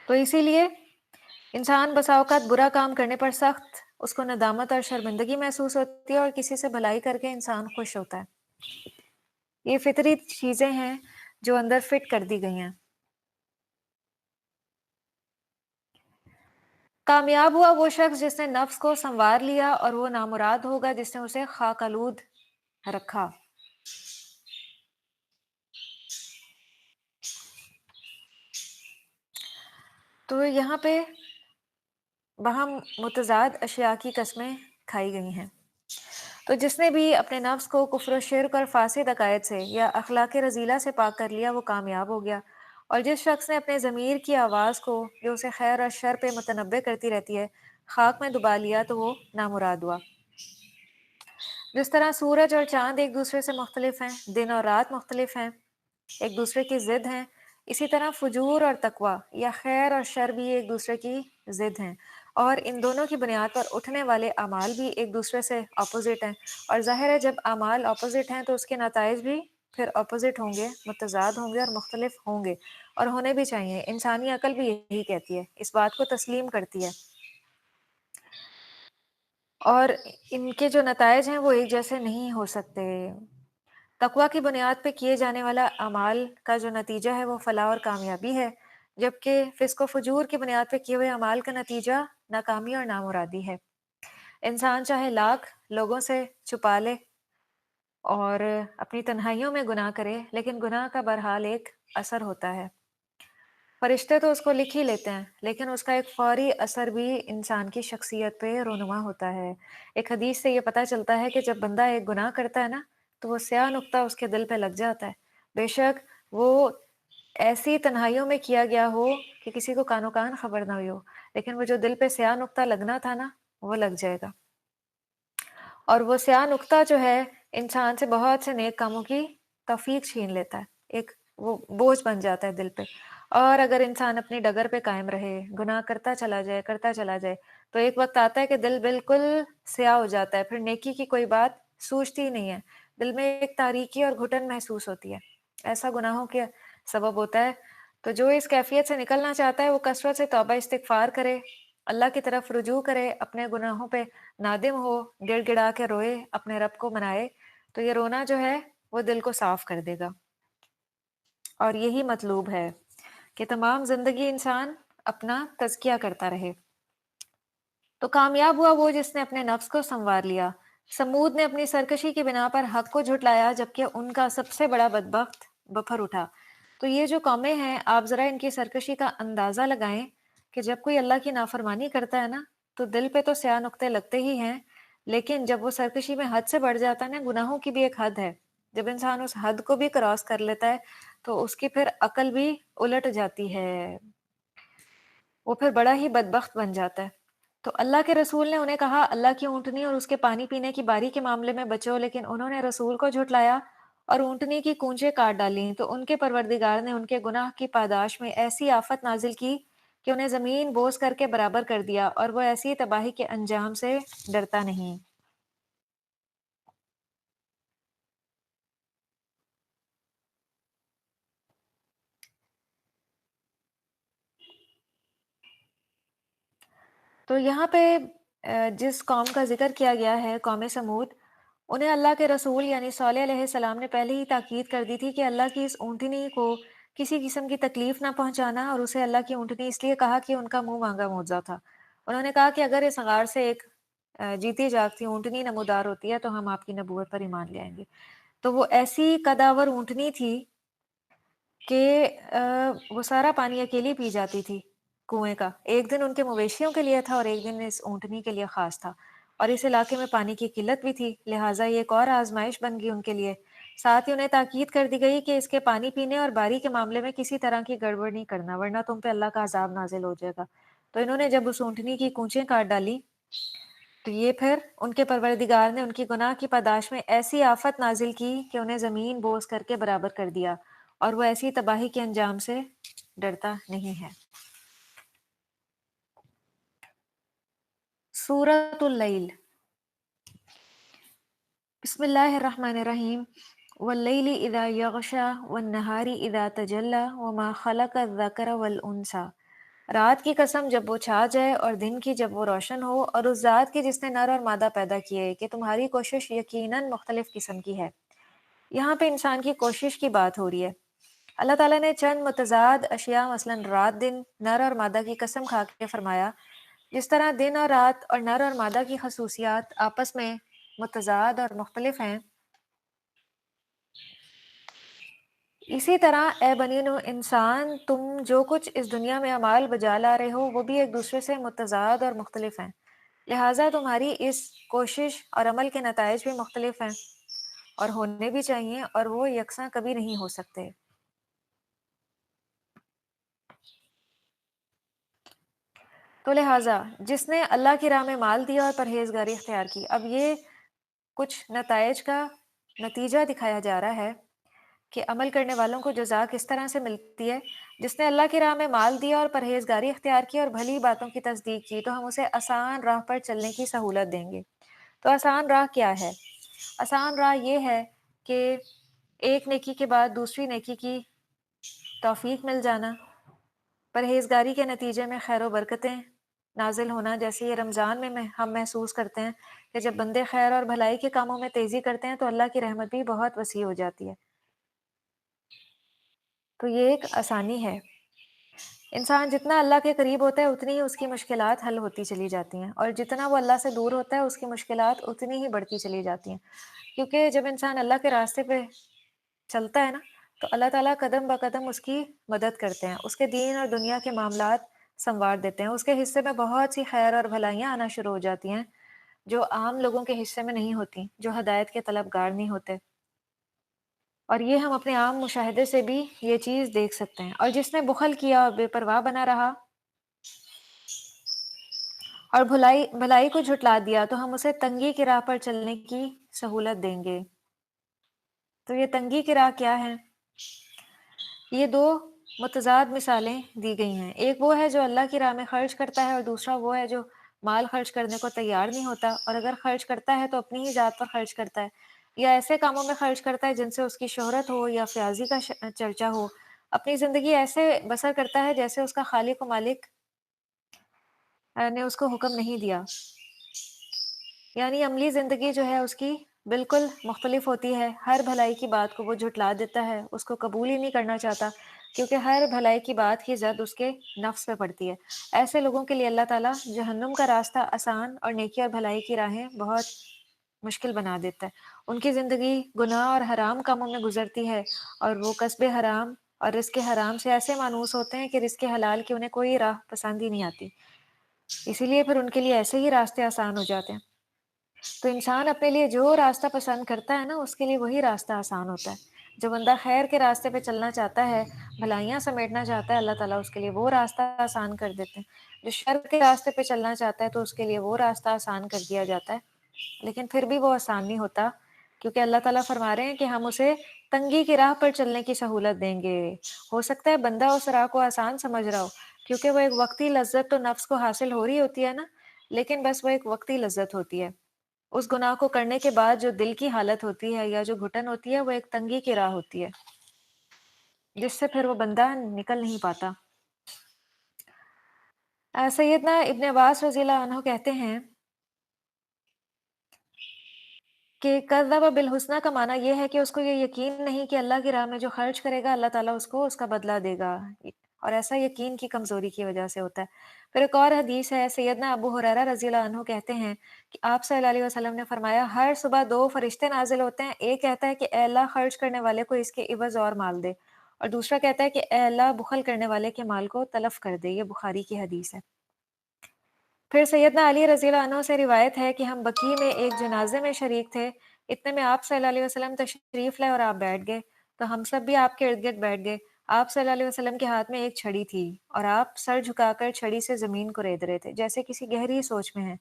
تو اسی لیے انسان بسا اوقات برا کام کرنے پر سخت اس کو ندامت اور شرمندگی محسوس ہوتی ہے، اور کسی سے بھلائی کر کے انسان خوش ہوتا ہے۔ یہ فطری چیزیں ہیں جو اندر فٹ کر دی گئی ہیں۔ کامیاب ہوا وہ شخص جس نے نفس کو سنوار لیا، اور وہ نامراد ہوگا جس نے اسے خاک آلود رکھا۔ تو یہاں پہ وہاں متضاد اشیاء کی قسمیں کھائی گئی ہیں۔ تو جس نے بھی اپنے نفس کو کفر و شرک اور فاسد عقائد سے یا اخلاق رذیلہ سے پاک کر لیا وہ کامیاب ہو گیا، اور جس شخص نے اپنے ضمیر کی آواز کو جو اسے خیر اور شر پہ متنبع کرتی رہتی ہے خاک میں دبا لیا تو وہ نامراد ہوا۔ جس طرح سورج اور چاند ایک دوسرے سے مختلف ہیں، دن اور رات مختلف ہیں، ایک دوسرے کی ضد ہیں، اسی طرح فجور اور تقوی یا خیر اور شر بھی ایک دوسرے کی ضد ہیں، اور ان دونوں کی بنیاد پر اٹھنے والے اعمال بھی ایک دوسرے سے اپوزٹ ہیں، اور ظاہر ہے جب اعمال اپوزٹ ہیں تو اس کے نتائج بھی پھر اپوزٹ ہوں گے، متضاد ہوں گے اور مختلف ہوں گے، اور ہونے بھی چاہیے۔ انسانی عقل بھی یہی کہتی ہے، اس بات کو تسلیم کرتی ہے، اور ان کے جو نتائج ہیں وہ ایک جیسے نہیں ہو سکتے۔ تقوی کی بنیاد پہ کیے جانے والا اعمال کا جو نتیجہ ہے وہ فلاح اور کامیابی ہے، جبکہ فسق و فجور کی بنیاد پہ کیے ہوئے اعمال کا نتیجہ ناکامی اور نامرادی ہے۔ انسان چاہے لاکھ لوگوں سے چھپا لے اور اپنی تنہائیوں میں گناہ کرے، لیکن گناہ کا بہرحال ایک اثر ہوتا ہے۔ فرشتے تو اس کو لکھ ہی لیتے ہیں، لیکن اس کا ایک فوری اثر بھی انسان کی شخصیت پہ رونما ہوتا ہے۔ ایک حدیث سے یہ پتہ چلتا ہے کہ جب بندہ ایک گناہ کرتا ہے نا تو وہ سیاہ نقطہ اس کے دل پہ لگ جاتا ہے، بے شک وہ ایسی تنہائیوں میں کیا گیا ہو کہ کسی کو کانو کان خبر نہ ہوئی ہو، لیکن وہ جو دل پہ سیاہ نقطہ لگنا تھا نا وہ لگ جائے گا، اور وہ سیاہ نقطہ جو ہے انسان سے بہت سے نیک کاموں کی توفیق چھین لیتا ہے، ایک وہ بوجھ بن جاتا ہے دل پہ۔ اور اگر انسان اپنی ڈگر پہ قائم رہے، گناہ کرتا چلا جائے تو ایک وقت آتا ہے کہ دل بالکل سیاہ ہو جاتا ہے، پھر نیکی کی کوئی بات سوچتی ہی نہیں ہے، دل میں ایک تاریکی اور گھٹن محسوس ہوتی ہے، ایسا گناہوں کے سبب ہوتا ہے۔ تو جو اس کیفیت سے نکلنا چاہتا ہے وہ کثرت سے توبہ استغفار کرے، اللہ کی طرف رجوع کرے، اپنے گناہوں پہ نادم ہو، گڑ گڑا کے روئے، اپنے رب کو منائے، تو یہ رونا جو ہے وہ دل کو صاف کر دے گا، اور یہی مطلوب ہے کہ تمام زندگی انسان اپنا تزکیہ کرتا رہے۔ تو کامیاب ہوا وہ جس نے اپنے نفس کو سنوار لیا۔ سمود نے اپنی سرکشی کی بنا پر حق کو جھٹلایا، جبکہ ان کا سب سے بڑا بدبخت بپھر اٹھا۔ تو یہ جو قومیں ہیں، آپ ذرا ان کی سرکشی کا اندازہ لگائیں کہ جب کوئی اللہ کی نافرمانی کرتا ہے نا تو دل پہ تو سیاہ نقطے لگتے ہی ہیں، لیکن جب وہ سرکشی میں حد سے بڑھ جاتا ہے نا، گناہوں کی بھی ایک حد ہے، جب انسان اس حد کو بھی کراس کر لیتا ہے تو اس کی پھر عقل بھی الٹ جاتی ہے، وہ پھر بڑا ہی بدبخت بن جاتا ہے۔ تو اللہ کے رسول نے انہیں کہا اللہ کی اونٹنی اور اس کے پانی پینے کی باری کے معاملے میں بچو، لیکن انہوں نے رسول کو جھٹلایا اور اونٹنی کی کونچیں کاٹ ڈالیں، تو ان کے پروردگار نے ان کے گناہ کی پاداش میں ایسی آفت نازل کی کہ انہیں زمین بوس کر کے برابر کر دیا، اور وہ ایسی تباہی کے انجام سے ڈرتا نہیں۔ تو یہاں پہ جس قوم کا ذکر کیا گیا ہے، قوم سمود، انہیں اللہ کے رسول یعنی صالح علیہ السلام نے پہلے ہی تاکید کر دی تھی کہ اللہ کی اس اونٹنی کو کسی قسم کی تکلیف نہ پہنچانا، اور اسے اللہ کی اونٹنی اس لیے کہا کہ ان کا منہ مانگا معجزہ تھا۔ انہوں نے کہا کہ اگر اس غار سے ایک جیتی جاگتی اونٹنی نمودار ہوتی ہے تو ہم آپ کی نبوت پر ایمان لے آئیں گے۔ تو وہ ایسی قداور اونٹنی تھی کہ وہ سارا پانی اکیلی پی جاتی تھی کنویں کا، ایک دن ان کے مویشیوں کے لیے تھا اور ایک دن اس اونٹنی کے لیے خاص تھا، اور اس علاقے میں پانی کی قلت بھی تھی، لہٰذا یہ ایک اور آزمائش بن گئی ان کے لیے۔ ساتھ ہی انہیں تاکید کر دی گئی کہ اس کے پانی پینے اور باری کے معاملے میں کسی طرح کی گڑبڑ نہیں کرنا، ورنہ تم پہ اللہ کا عذاب نازل ہو جائے گا۔ تو انہوں نے جب اس اونٹنی کی کونچیں کاٹ ڈالی تو یہ پھر ان کے پروردگار نے ان کی گناہ کی پاداش میں ایسی آفت نازل کی کہ انہیں زمین بوس کر کے برابر کر دیا، اور وہ ایسی تباہی کے انجام سے ڈرتا نہیں ہے۔ سورۃ اللیل، بسم اللہ الرحمن الرحیم۔ واللیل اذا یغشا والنہار اذا تجلی وما خلق الذکر والانثی۔ رات کی قسم جب وہ چھا جائے اور دن کی جب وہ روشن ہو، اور اس ذات کی جس نے نر اور مادہ پیدا کیے کہ تمہاری کوشش یقیناً مختلف قسم کی ہے۔ یہاں پہ انسان کی کوشش کی بات ہو رہی ہے۔ اللہ تعالیٰ نے چند متضاد اشیاء مثلاً رات دن نر اور مادہ کی قسم کھا کے فرمایا، جس طرح دن اور رات اور نر اور مادہ کی خصوصیات آپس میں متضاد اور مختلف ہیں، اسی طرح اے بنی نوح انسان، تم جو کچھ اس دنیا میں اعمال بجا لا رہے ہو وہ بھی ایک دوسرے سے متضاد اور مختلف ہیں، لہٰذا تمہاری اس کوشش اور عمل کے نتائج بھی مختلف ہیں اور ہونے بھی چاہیے، اور وہ یکساں کبھی نہیں ہو سکتے۔ تو لہٰذا جس نے اللہ کی راہ میں مال دیا اور پرہیزگاری اختیار کی، اب یہ کچھ نتائج کا نتیجہ دکھایا جا رہا ہے کہ عمل کرنے والوں کو جزا کس طرح سے ملتی ہے. جس نے اللہ کی راہ میں مال دیا اور پرہیزگاری اختیار کی اور بھلی باتوں کی تصدیق کی تو ہم اسے آسان راہ پر چلنے کی سہولت دیں گے. تو آسان راہ کیا ہے؟ آسان راہ یہ ہے کہ ایک نیکی کے بعد دوسری نیکی کی توفیق مل جانا، پرہیزگاری کے نتیجے میں خیر و برکتیں نازل ہونا، جیسے یہ رمضان میں ہم محسوس کرتے ہیں کہ جب بندے خیر اور بھلائی کے کاموں میں تیزی کرتے ہیں تو اللہ کی رحمت بھی بہت وسیع ہو جاتی ہے. تو یہ ایک آسانی ہے. انسان جتنا اللہ کے قریب ہوتا ہے اتنی ہی اس کی مشکلات حل ہوتی چلی جاتی ہیں، اور جتنا وہ اللہ سے دور ہوتا ہے اس کی مشکلات اتنی ہی بڑھتی چلی جاتی ہیں. کیونکہ جب انسان اللہ کے راستے پہ چلتا ہے نا تو اللہ تعالیٰ قدم بقدم اس کی مدد کرتے ہیں، اس کے دین اور دنیا کے معاملات سنوار دیتے ہیں، اس کے حصے میں بہت سی خیر اور بھلائیاں آنا شروع ہو جاتی ہیں جو عام لوگوں کے حصے میں نہیں ہوتی، جو ہدایت کے طلبگار نہیں ہوتے. اور یہ ہم اپنے عام مشاہدے سے بھی یہ چیز دیکھ سکتے ہیں. اور جس نے بخل کیا اور بے پرواہ بنا رہا اور بھلائی کو جھٹلا دیا تو ہم اسے تنگی کی راہ پر چلنے کی سہولت دیں گے. تو یہ تنگی کی راہ کیا ہے؟ یہ دو متضاد مثالیں دی گئی ہیں. ایک وہ ہے جو اللہ کی راہ میں خرچ کرتا ہے، اور دوسرا وہ ہے جو مال خرچ کرنے کو تیار نہیں ہوتا، اور اگر خرچ کرتا ہے تو اپنی ہی ذات پر خرچ کرتا ہے، یا ایسے کاموں میں خرچ کرتا ہے جن سے اس کی شہرت ہو یا فیاضی کا چرچا ہو. اپنی زندگی ایسے بسر کرتا ہے جیسے اس کا خالق و مالک نے اس کو حکم نہیں دیا. یعنی عملی زندگی جو ہے اس کی بالکل مختلف ہوتی ہے. ہر بھلائی کی بات کو وہ جھٹلا دیتا ہے، اس کو قبول ہی نہیں کرنا چاہتا، کیونکہ ہر بھلائی کی بات کی زد اس کے نفس پہ پڑتی ہے. ایسے لوگوں کے لیے اللہ تعالیٰ جہنم کا راستہ آسان اور نیکی اور بھلائی کی راہیں بہت مشکل بنا دیتا ہے. ان کی زندگی گناہ اور حرام کاموں میں گزرتی ہے، اور وہ قصب حرام اور رزق حرام سے ایسے مانوس ہوتے ہیں کہ رزق حلال کی انہیں کوئی راہ پسند ہی نہیں آتی. اسی لیے پھر ان کے لیے ایسے ہی راستے آسان ہو جاتے ہیں. تو انسان اپنے لیے جو راستہ پسند کرتا ہے نا اس کے لیے وہی راستہ آسان ہوتا ہے. جو بندہ خیر کے راستے پہ چلنا چاہتا ہے، بھلائیاں سمیٹنا چاہتا ہے، اللہ تعالیٰ اس کے لیے وہ راستہ آسان کر دیتے ہیں. جو شر کے راستے پہ چلنا چاہتا ہے تو اس کے لیے وہ راستہ آسان کر دیا جاتا ہے، لیکن پھر بھی وہ آسان نہیں ہوتا، کیونکہ اللہ تعالیٰ فرما رہے ہیں کہ ہم اسے تنگی کی راہ پر چلنے کی سہولت دیں گے. ہو سکتا ہے بندہ اس راہ کو آسان سمجھ رہا ہو، کیونکہ وہ ایک وقتی لذت تو نفس کو حاصل ہو رہی ہوتی ہے نا، لیکن بس وہ ایک وقتی لذت ہوتی ہے. اس گناہ کو کرنے کے بعد جو دل کی حالت ہوتی ہے یا جو گھٹن ہوتی ہے وہ ایک تنگی کی راہ ہوتی ہے، جس سے پھر وہ بندہ نکل نہیں پاتا. سیدنا ابن عباس رضی اللہ عنہ کہتے ہیں کہ کذب بالحسنہ کا معنی یہ ہے کہ اس کو یہ یقین نہیں کہ اللہ کی راہ میں جو خرچ کرے گا اللہ تعالیٰ اس کو اس کا بدلہ دے گا، اور ایسا یقین کی کمزوری کی وجہ سے ہوتا ہے. پھر ایک اور حدیث ہے، سیدنا ابو ہریرہ رضی اللہ عنہ کہتے ہیں کہ آپ صلی اللہ علیہ وسلم نے فرمایا ہر صبح دو فرشتے نازل ہوتے ہیں، ایک کہتا ہے کہ اے اللہ خرچ کرنے والے کو اس کے عوض اور مال دے، اور دوسرا کہتا ہے کہ اے اللہ بخل کرنے والے کے مال کو تلف کر دے. یہ بخاری کی حدیث ہے. پھر سیدنا علی رضی اللہ عنہ سے روایت ہے کہ ہم بقیع میں ایک جنازے میں شریک تھے، اتنے میں آپ صلی اللہ علیہ وسلم تشریف لائے اور آپ بیٹھ گئے، تو ہم سب بھی آپ کے ارد گرد بیٹھ گئے. آپ صلی اللہ علیہ وسلم کے ہاتھ میں ایک چھڑی تھی، اور آپ سر جھکا کر چھڑی سے زمین کو رید رہے تھے جیسے کسی گہری سوچ میں ہیں.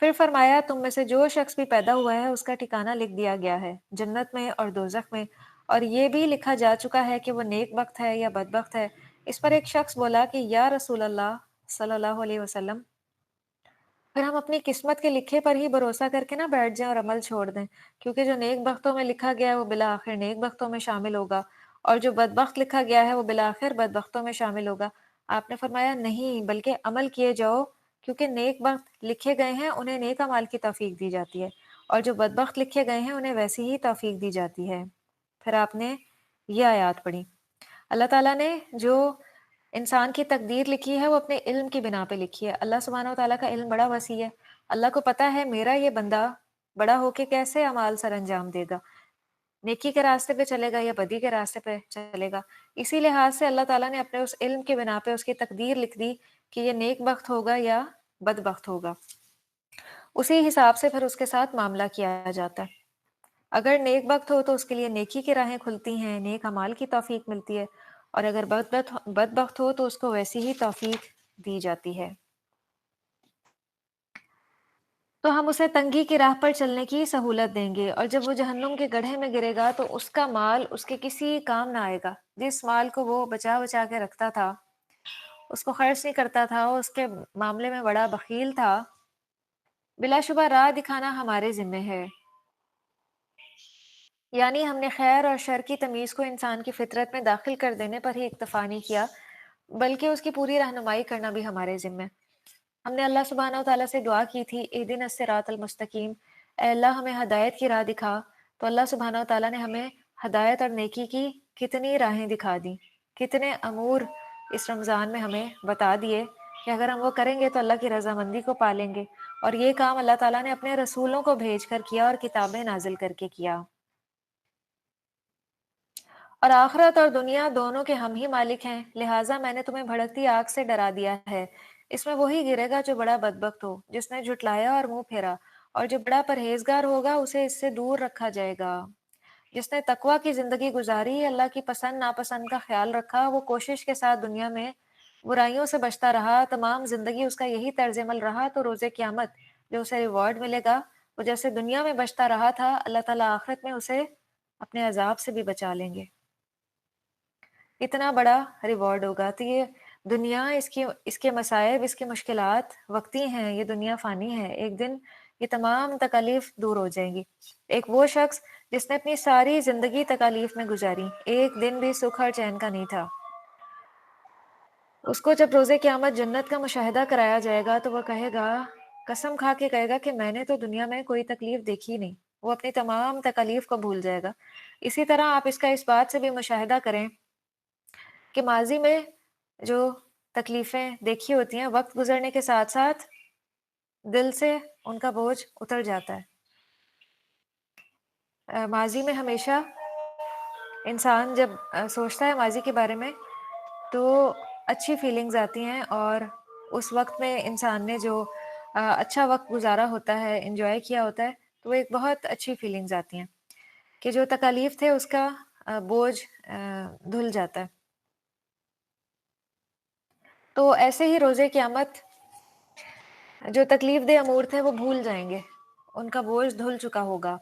پھر فرمایا تم میں سے جو شخص بھی پیدا ہوا ہے اس کا ٹھکانہ لکھ دیا گیا ہے جنت میں اور دوزخ میں، اور یہ بھی لکھا جا چکا ہے کہ وہ نیک بخت ہے یا بدبخت ہے. اس پر ایک شخص بولا کہ یا رسول اللہ صلی اللہ علیہ وسلم، پھر ہم اپنی قسمت کے لکھے پر ہی بھروسہ کر کے نہ بیٹھ جائیں اور عمل چھوڑ دیں، کیونکہ جو نیک بختوں میں لکھا گیا ہے وہ بالآخر نیک بختوں میں شامل ہوگا، اور جو بدبخت لکھا گیا ہے وہ بالآخر بدبختوں میں شامل ہوگا. آپ نے فرمایا نہیں، بلکہ عمل کیے جاؤ، کیونکہ نیک بخت لکھے گئے ہیں انہیں نیک اعمال کی توفیق دی جاتی ہے، اور جو بدبخت لکھے گئے ہیں انہیں ویسی ہی توفیق دی جاتی ہے. پھر آپ نے یہ آیات پڑھی. اللہ تعالیٰ نے جو انسان کی تقدیر لکھی ہے وہ اپنے علم کی بنا پہ لکھی ہے. اللہ سبحانہ و تعالیٰ کا علم بڑا وسیع ہے. اللہ کو پتا ہے میرا یہ بندہ بڑا ہو کے کیسے اعمال سر انجام دے گا، نیکی کے راستے پہ چلے گا یا بدی کے راستے پہ چلے گا. اسی لحاظ سے اللہ تعالیٰ نے اپنے اس علم کی بنا پہ اس کی تقدیر لکھ دی کہ یہ نیک بخت ہوگا یا بد بخت ہوگا. اسی حساب سے پھر اس کے ساتھ معاملہ کیا جاتا ہے. اگر نیک بخت ہو تو اس کے لیے نیکی کی راہیں کھلتی ہیں، نیک اعمال کی توفیق ملتی ہے، اور اگر بد بخت ہو تو اس کو ویسی ہی توفیق دی جاتی ہے. تو ہم اسے تنگی کی راہ پر چلنے کی سہولت دیں گے، اور جب وہ جہنم کے گڑھے میں گرے گا تو اس کا مال اس کے کسی کام نہ آئے گا۔ جس مال کو وہ بچا بچا کے رکھتا تھا، اس کو خرچ نہیں کرتا تھا، وہ اس کے معاملے میں بڑا بخیل تھا، بلا شبہ راہ دکھانا ہمارے ذمہ ہے۔ یعنی ہم نے خیر اور شر کی تمیز کو انسان کی فطرت میں داخل کر دینے پر ہی اکتفا نہیں کیا، بلکہ اس کی پوری رہنمائی کرنا بھی ہمارے ذمہ ہے۔ ہم نے اللہ سبحانہ و تعالیٰ سے دعا کی تھی، اہدنا الصراط المستقیم، اے اللہ ہمیں ہدایت کی راہ دکھا۔ تو اللہ سبحانہ و تعالیٰ نے ہمیں ہدایت اور نیکی کی کتنی راہیں دکھا دی، کتنے امور اس رمضان میں ہمیں بتا دیے کہ اگر ہم وہ کریں گے تو اللہ کی رضامندی کو پالیں گے، اور یہ کام اللہ تعالیٰ نے اپنے رسولوں کو بھیج کر کیا اور کتابیں نازل کر کے کیا، اور آخرت اور دنیا دونوں کے ہم ہی مالک ہیں، لہٰذا میں نے تمہیں بھڑکتی آگ سے ڈرا دیا ہے، اس میں وہی گرے گا جو بڑا بدبخت ہو، جس نے جھٹلایا اور منہ پھیرا، اور جو بڑا پرہیزگار ہوگا اسے اس سے دور رکھا جائے گا۔ جس نے تقویٰ کی زندگی گزاری، اللہ کی پسند ناپسند کا خیال رکھا، وہ کوشش کے ساتھ دنیا میں برائیوں سے بچتا رہا، تمام زندگی اس کا یہی طرز عمل رہا، تو روز قیامت جو اسے ریوارڈ ملے گا، وہ جیسے دنیا میں بچتا رہا تھا، اللہ تعالیٰ آخرت میں اسے اپنے عذاب سے بھی بچا لیں گے۔ اتنا بڑا ریوارڈ ہوگا۔ تو یہ دنیا، اس کے مصائب، اس کی مشکلات وقتی ہیں، یہ دنیا فانی ہے، ایک دن یہ تمام تکالیف دور ہو جائیں گی۔ ایک وہ شخص جس نے اپنی ساری زندگی تکالیف میں گزاری، ایک دن بھی سکھ اور چین کا نہیں تھا، اس کو جب روز قیامت جنت کا مشاہدہ کرایا جائے گا تو وہ کہے گا، قسم کھا کے کہے گا کہ میں نے تو دنیا میں کوئی تکلیف دیکھی نہیں۔ وہ اپنی تمام تکالیف کو بھول جائے گا۔ اسی طرح آپ اس کا اس بات سے بھی مشاہدہ کریں کہ ماضی میں جو تکلیفیں دیکھی ہوتی ہیں، وقت گزرنے کے ساتھ ساتھ دل سے ان کا بوجھ اتر جاتا ہے۔ ماضی میں ہمیشہ انسان جب سوچتا ہے ماضی کے بارے میں تو اچھی فیلنگز آتی ہیں، اور اس وقت میں انسان نے جو اچھا وقت گزارا ہوتا ہے، انجوائے کیا ہوتا ہے، تو وہ ایک بہت اچھی فیلنگز آتی ہیں کہ جو تکالیف تھے اس کا بوجھ دھل جاتا ہے۔ تو ایسے ہی روز قیامت جو تکلیف دہ امور تھے وہ بھول جائیں گے، ان کا بوجھ دھل چکا ہوگا۔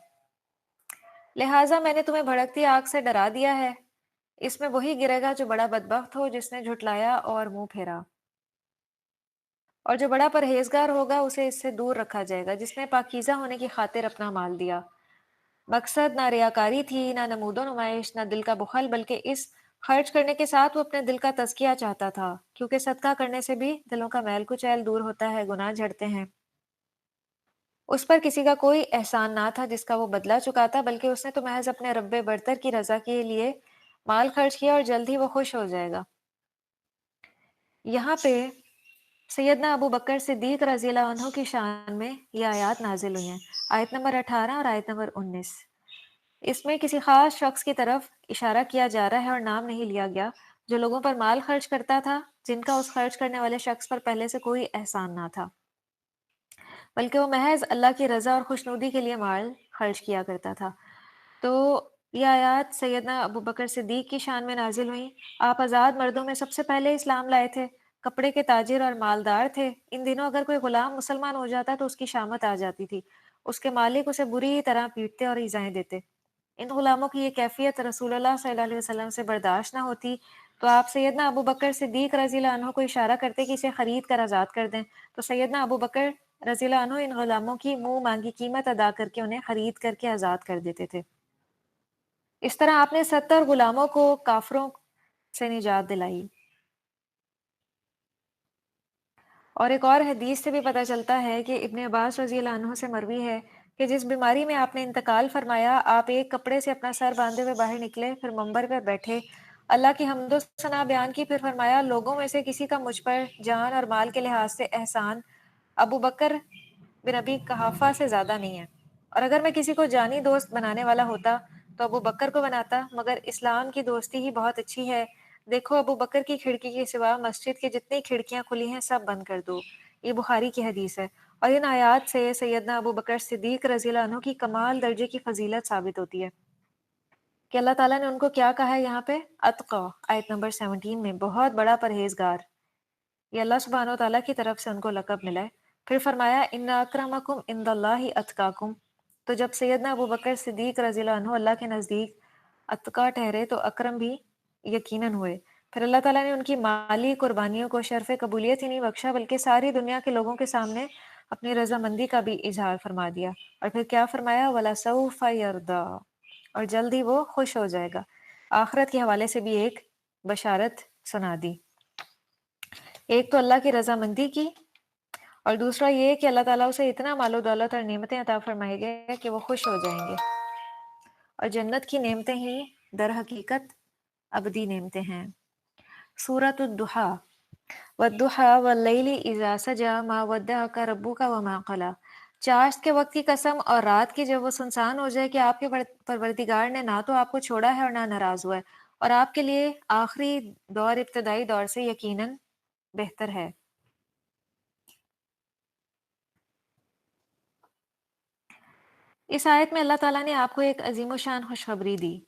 لہٰذا میں نے تمہیں بھڑکتی آگ سے ڈرا دیا ہے، اس میں وہی گرے گا جو بڑا بدبخت ہو، جس نے جھٹلایا اور منہ پھیرا، اور جو بڑا پرہیزگار ہوگا اسے اس سے دور رکھا جائے گا، جس نے پاکیزہ ہونے کی خاطر اپنا مال دیا۔ مقصد نہ ریاکاری تھی، نہ نمود و نمائش، نہ دل کا بخل، بلکہ اس خرچ کرنے کے ساتھ وہ اپنے دل کا تزکیہ چاہتا تھا، کیونکہ صدقہ کرنے سے بھی دلوں کا میل کچیل دور ہوتا ہے، گناہ جھڑتے ہیں۔ اس پر کسی کا کوئی احسان نہ تھا جس کا وہ بدلہ چکاتا، بلکہ اس نے تو محض اپنے رب برتر کی رضا کے لیے مال خرچ کیا، اور جلد ہی وہ خوش ہو جائے گا۔ یہاں پہ سیدنا ابو بکر صدیق رضی اللہ عنہ کی شان میں یہ آیات نازل ہوئی ہیں، آیت نمبر 18 اور آیت نمبر 19۔ اس میں کسی خاص شخص کی طرف اشارہ کیا جا رہا ہے اور نام نہیں لیا گیا، جو لوگوں پر مال خرچ کرتا تھا، جن کا اس خرچ کرنے والے شخص پر پہلے سے کوئی احسان نہ تھا، بلکہ وہ محض اللہ کی رضا اور خوشنودی کے لیے مال خرچ کیا کرتا تھا۔ تو یہ آیات سیدنا ابو بکر صدیق کی شان میں نازل ہوئیں۔ آپ آزاد مردوں میں سب سے پہلے اسلام لائے تھے، کپڑے کے تاجر اور مالدار تھے۔ ان دنوں اگر کوئی غلام مسلمان ہو جاتا تو اس کی شامت آ جاتی تھی، اس کے مالک اسے بری طرح پیٹتے اور ایذائیں دیتے۔ ان غلاموں کی یہ کیفیت رسول اللہ صلی اللہ علیہ وسلم سے برداشت نہ ہوتی، تو آپ سیدنا ابو بکر صدیق رضی اللہ عنہ کو اشارہ کرتے کہ اسے خرید کر آزاد کر دیں، تو سیدنا ابو بکر رضی اللہ عنہ ان غلاموں کی منہ مانگی قیمت ادا کر کے انہیں خرید کر کے آزاد کر دیتے تھے۔ اس طرح آپ نے 70 غلاموں کو کافروں سے نجات دلائی۔ اور ایک اور حدیث سے بھی پتہ چلتا ہے کہ ابن عباس رضی اللہ عنہ سے مروی ہے کہ جس بیماری میں آپ نے انتقال فرمایا، آپ ایک کپڑے سے اپنا سر باندھے ہوئے باہر نکلے، پھر منبر پر بیٹھے، اللہ کی حمد و ثنا بیان کی، پھر فرمایا، لوگوں میں سے کسی کا مجھ پر جان اور مال کے لحاظ سے احسان ابو بکر بن ابی قحافہ سے زیادہ نہیں ہے، اور اگر میں کسی کو جانی دوست بنانے والا ہوتا تو ابو بکر کو بناتا، مگر اسلام کی دوستی ہی بہت اچھی ہے، دیکھو ابو بکر کی کھڑکی کے سوا مسجد کی جتنی کھڑکیاں کھلی ہیں سب بند کر دو۔ یہ بخاری کی حدیث ہے، اور ان آیات سے سیدنا ابو بکر صدیق رضی اللہ عنہ کی کمال درجے کی فضیلت ثابت ہوتی ہے کہ اللہ تعالیٰ نے ان کو کیا کہا ہے یہاں پہ، اتقا، آیت نمبر 17 میں، بہت بڑا پرہیزگار۔ یہ اللہ سبحانہ و تعالیٰ کی طرف سے ان کو لقب ملا ہے۔ پھر فرمایا اِنَّ أَكْرَمَكُمْ عِندَ اللَّهِ أَتْقَاكُمْ۔ تو جب سیدنا ابو بکر صدیق رضی اللہ عنہ اللہ کے نزدیک اتقا ٹھہرے تو اکرم بھی یقیناً ہوئے۔ پھر اللہ تعالیٰ نے ان کی مالی قربانیوں کو شرف قبولیت ہی نہیں بخشا بلکہ ساری دنیا کے لوگوں کے سامنے اپنی رضامندی کا بھی اظہار فرما دیا۔ اور پھر کیا فرمایا وَلَسَوْفَ يَرْضَىٰ، اور جلد ہی وہ خوش ہو جائے گا۔ آخرت کے حوالے سے بھی ایک بشارت سنا دی، ایک تو اللہ کی رضامندی کی، اور دوسرا یہ کہ اللہ تعالیٰ اسے اتنا مال و دولت اور نعمتیں عطا فرمائے گے کہ وہ خوش ہو جائیں گے۔ اور جنت کی نعمتیں ہی در حقیقت ابدی نعمتیں ہیں۔ سورۃ الضحیٰ والضحیٰ واللیل اذا سجی ما ودعک ربک وما قلی۔ چاشت کے وقت کی قسم اور رات کی جب وہ سنسان ہو جائے کہ آپ کے پروردگار نے نہ تو آپ کو چھوڑا ہے اور نہ ناراض ہوا ہے، اور آپ کے لیے آخری دور ابتدائی دور سے یقیناً بہتر ہے۔ اس آیت میں اللہ تعالیٰ نے آپ کو ایک عظیم و شان خوشخبری دی،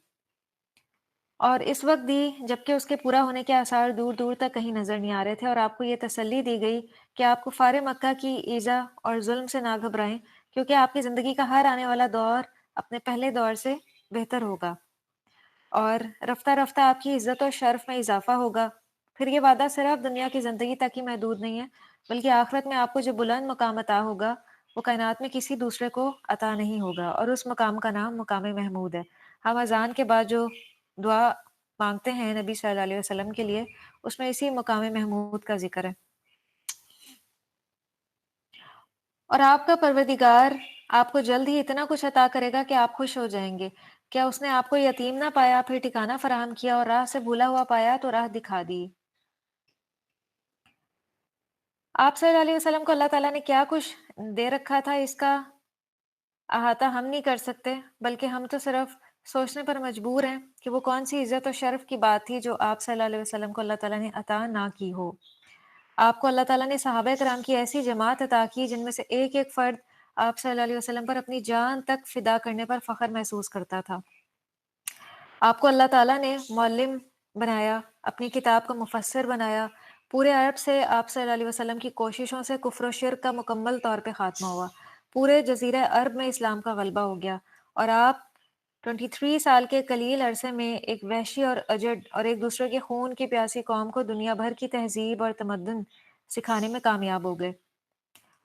اور اس وقت دی جبکہ اس کے پورا ہونے کے آثار دور دور تک کہیں نظر نہیں آ رہے تھے، اور آپ کو یہ تسلی دی گئی کہ آپ کفار مکہ کی ایذا اور ظلم سے نہ گھبرائیں، کیونکہ آپ کی زندگی کا ہر آنے والا دور اپنے پہلے دور سے بہتر ہوگا، اور رفتہ رفتہ آپ کی عزت و شرف میں اضافہ ہوگا۔ پھر یہ وعدہ صرف دنیا کی زندگی تک ہی محدود نہیں ہے، بلکہ آخرت میں آپ کو جو بلند مقام عطا ہوگا وہ کائنات میں کسی دوسرے کو عطا نہیں ہوگا، اور اس مقام کا نام مقام محمود ہے۔ ہم اذان کے بعد جو دعا مانگتے ہیں نبی صلی اللہ علیہ وسلم کے لیے، اس میں اسی مقام محمود کا ذکر ہے۔ اور آپ کا پروردگار آپ کو جلد ہی اتنا کچھ عطا کرے گا کہ آپ خوش ہو جائیں گے۔ کیا اس نے آپ کو یتیم نہ پایا، پھر ٹھکانہ فراہم کیا، اور راہ سے بھولا ہوا پایا تو راہ دکھا دی۔ آپ صلی اللہ علیہ وسلم کو اللہ تعالیٰ نے کیا کچھ دے رکھا تھا، اس کا احاطہ ہم نہیں کر سکتے، بلکہ ہم تو صرف سوچنے پر مجبور ہیں کہ وہ کون سی عزت و شرف کی بات تھی جو آپ صلی اللہ علیہ وسلم کو اللہ تعالیٰ نے عطا نہ کی ہو۔ آپ کو اللہ تعالیٰ نے صحابہ کرام کی ایسی جماعت عطا کی جن میں سے ایک ایک فرد آپ صلی اللہ علیہ وسلم پر اپنی جان تک فدا کرنے پر فخر محسوس کرتا تھا۔ آپ کو اللہ تعالیٰ نے معلم بنایا، اپنی کتاب کو مفسر بنایا۔ پورے عرب سے آپ صلی اللہ علیہ وسلم کی کوششوں سے کفر و شرک کا مکمل طور پہ خاتمہ ہوا، پورے جزیرہ عرب میں اسلام کا غلبہ ہو گیا، اور آپ 23 سال کے قلیل عرصے میں ایک وحشی اور اجڑ اور ایک دوسرے کے خون کی پیاسی قوم کو دنیا بھر کی تہذیب اور تمدن سکھانے میں کامیاب ہو گئے۔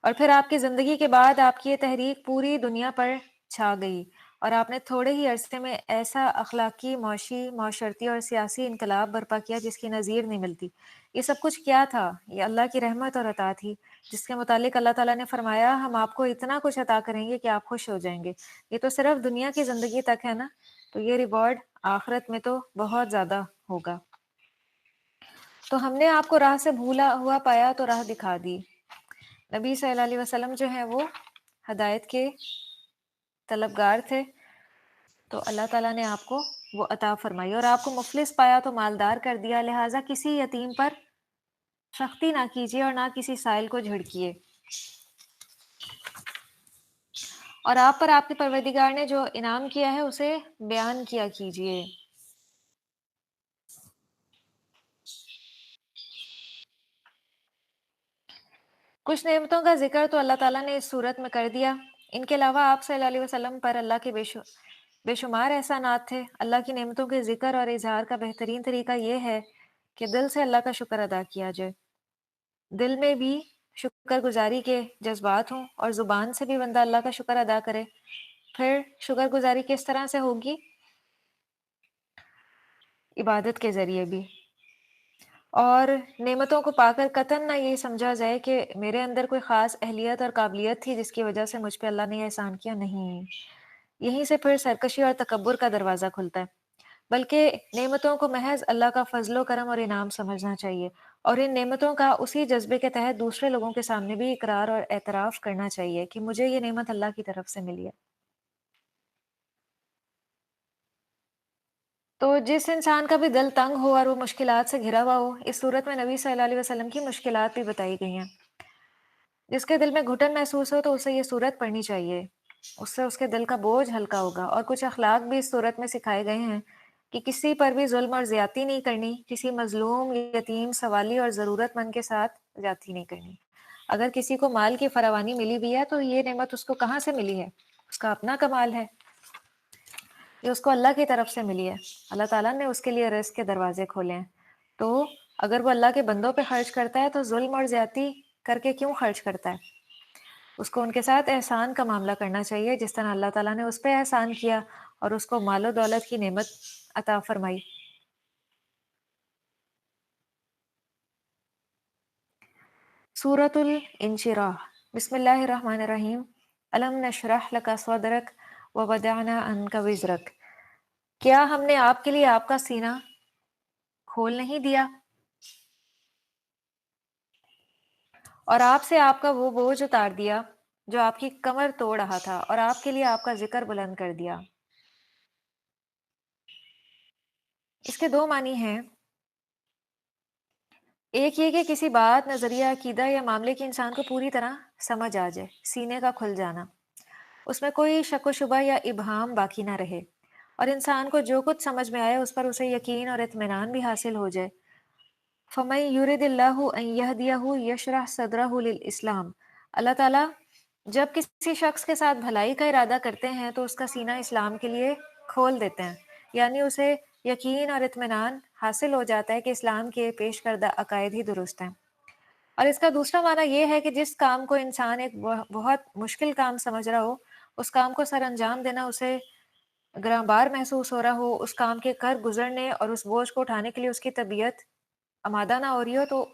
اور پھر آپ کی زندگی کے بعد آپ کی یہ تحریک پوری دنیا پر چھا گئی، اور آپ نے تھوڑے ہی عرصے میں ایسا اخلاقی، معاشی، معاشرتی اور سیاسی انقلاب برپا کیا جس کی نظیر نہیں ملتی۔ یہ سب کچھ کیا تھا؟ یہ اللہ کی رحمت اور عطا تھی، جس کے متعلق اللہ تعالیٰ نے فرمایا ہم آپ کو اتنا کچھ عطا کریں گے کہ آپ خوش ہو جائیں گے۔ یہ تو صرف دنیا کی زندگی تک ہے نا، تو یہ ریوارڈ آخرت میں تو بہت زیادہ ہوگا۔ تو ہم نے آپ کو راہ سے بھولا ہوا پایا تو راہ دکھا دی۔ نبی صلی اللہ علیہ وسلم جو ہیں وہ ہدایت کے طلبگار تھے، تو اللہ تعالیٰ نے آپ کو وہ عطا فرمائی، اور آپ کو مفلس پایا تو مالدار کر دیا، لہٰذا کسی یتیم پر سختی نہ کیجیے اور نہ کسی سائل کو جھڑکیے، اور آپ پر آپ کے پروردگار نے جو انعام کیا ہے اسے بیان کیا کیجیے۔ کچھ نعمتوں کا ذکر تو اللہ تعالیٰ نے اس صورت میں کر دیا، ان کے علاوہ آپ صلی اللہ علیہ وسلم پر اللہ کے بے شمار احسانات تھے۔ اللہ کی نعمتوں کے ذکر اور اظہار کا بہترین طریقہ یہ ہے کہ دل سے اللہ کا شکر ادا کیا جائے، دل میں بھی شکر گزاری کے جذبات ہوں، اور زبان سے بھی بندہ اللہ کا شکر ادا کرے۔ پھر شکر گزاری کس طرح سے ہوگی؟ عبادت کے ذریعے بھی، اور نعمتوں کو پا کر قطعاً نہ یہ سمجھا جائے کہ میرے اندر کوئی خاص اہلیت اور قابلیت تھی جس کی وجہ سے مجھ پہ اللہ نے یہ احسان کیا، نہیں، یہیں سے پھر سرکشی اور تکبر کا دروازہ کھلتا ہے، بلکہ نعمتوں کو محض اللہ کا فضل و کرم اور انعام سمجھنا چاہیے، اور ان نعمتوں کا اسی جذبے کے تحت دوسرے لوگوں کے سامنے بھی اقرار اور اعتراف کرنا چاہیے کہ مجھے یہ نعمت اللہ کی طرف سے ملی ہے۔ تو جس انسان کا بھی دل تنگ ہو اور وہ مشکلات سے گھرا ہوا ہو، اس صورت میں نبی صلی اللہ علیہ وسلم کی مشکلات بھی بتائی گئی ہیں۔ جس کے دل میں گھٹن محسوس ہو تو اسے یہ صورت پڑھنی چاہیے، اس سے اس کے دل کا بوجھ ہلکا ہوگا۔ اور کچھ اخلاق بھی اس صورت میں سکھائے گئے ہیں کہ کسی پر بھی ظلم اور زیادتی نہیں کرنی، کسی مظلوم، یتیم، سوالی اور ضرورت مند کے ساتھ زیادتی نہیں کرنی۔ اگر کسی کو مال کی فراوانی ملی بھی ہے تو یہ نعمت اس کو کہاں سے ملی ہے؟ اس کا اپنا کمال ہے، یہ اس کو اللہ کی طرف سے ملی ہے۔ اللہ تعالیٰ نے اس کے لیے رزق کے دروازے کھولے ہیں، تو اگر وہ اللہ کے بندوں پہ خرچ کرتا ہے تو ظلم اور زیادتی کر کے کیوں خرچ کرتا ہے؟ اس کو ان کے ساتھ احسان کا معاملہ کرنا چاہیے، جس طرح اللہ تعالیٰ نے اس پہ احسان کیا اور اس کو مال و دولت کی نعمت عطا فرمائی۔ سورۃ الانشراح، بسم اللہ الرحمن الرحیم۔ الم نشرح لک صدرک ووضعنا عنک وزرک، کیا ہم نے آپ کے لیے آپ کا سینہ کھول نہیں دیا اور آپ سے آپ کا وہ بوجھ اتار دیا جو آپ کی کمر توڑ رہا تھا، اور آپ کے لیے آپ کا ذکر بلند کر دیا۔ اس کے دو معنی ہیں، ایک یہ کہ کسی بات، نظریہ، عقیدہ یا معاملے کی انسان کو پوری طرح سمجھ آ جائے، سینے کا کھل جانا، اس میں کوئی شک و شبہ یا ابہام باقی نہ رہے، اور انسان کو جو کچھ سمجھ میں آئے اس پر اسے یقین اور اطمینان بھی حاصل ہو جائے۔ فَمَن يُرِدِ اللَّهُ أَن يَهْدِيَهُ يَشْرَحْ صَدْرَهُ لِلْإِسْلَامِ، اللہ تعالیٰ جب کسی شخص کے ساتھ بھلائی کا ارادہ کرتے ہیں تو اس کا سینہ اسلام کے لیے کھول دیتے ہیں، یعنی اسے یقین اور اطمینان حاصل ہو جاتا ہے کہ اسلام کے پیش کردہ عقائد ہی درست ہیں۔ اور اس کا دوسرا معنی یہ ہے کہ جس کام کو انسان ایک بہت مشکل کام سمجھ رہا ہو، اس کام کو سر انجام دینا اسے گراں بار محسوس ہو رہا ہو، اس کام کے کر گزرنے اور اس بوجھ کو اٹھانے کے لیے اس کی طبیعت آمادہ نہ ہو رہی ہو، تو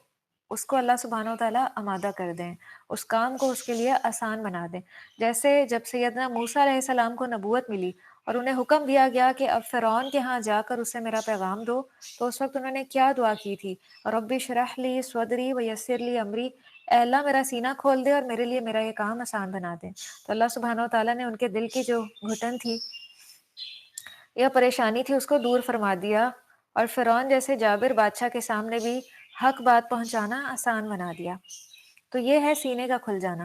اس کو اللہ سبحانہ و تعالیٰ آمادہ کر دیں، اس کام کو اس کے لیے آسان بنا دیں۔ جیسے جب سیدنا موسیٰ علیہ السلام کو نبوت ملی اور انہیں حکم دیا گیا کہ اب فرعون کے ہاں جا کر اسے میرا پیغام دو، تو اس وقت انہوں نے کیا دعا کی تھی؟ رب اشرح لی صدری ویسر لی امری، اے اللہ میرا سینہ کھول دے اور میرے لیے میرا یہ کام آسان بنا دے۔ تو اللہ سبحانہ و تعالیٰ نے ان کے دل کی جو گھٹن تھی یا پریشانی تھی اس کو دور فرما دیا، اور فرعون جیسے جابر بادشاہ کے سامنے بھی حق بات پہنچانا آسان بنا دیا۔ تو یہ ہے سینے کا کھل جانا۔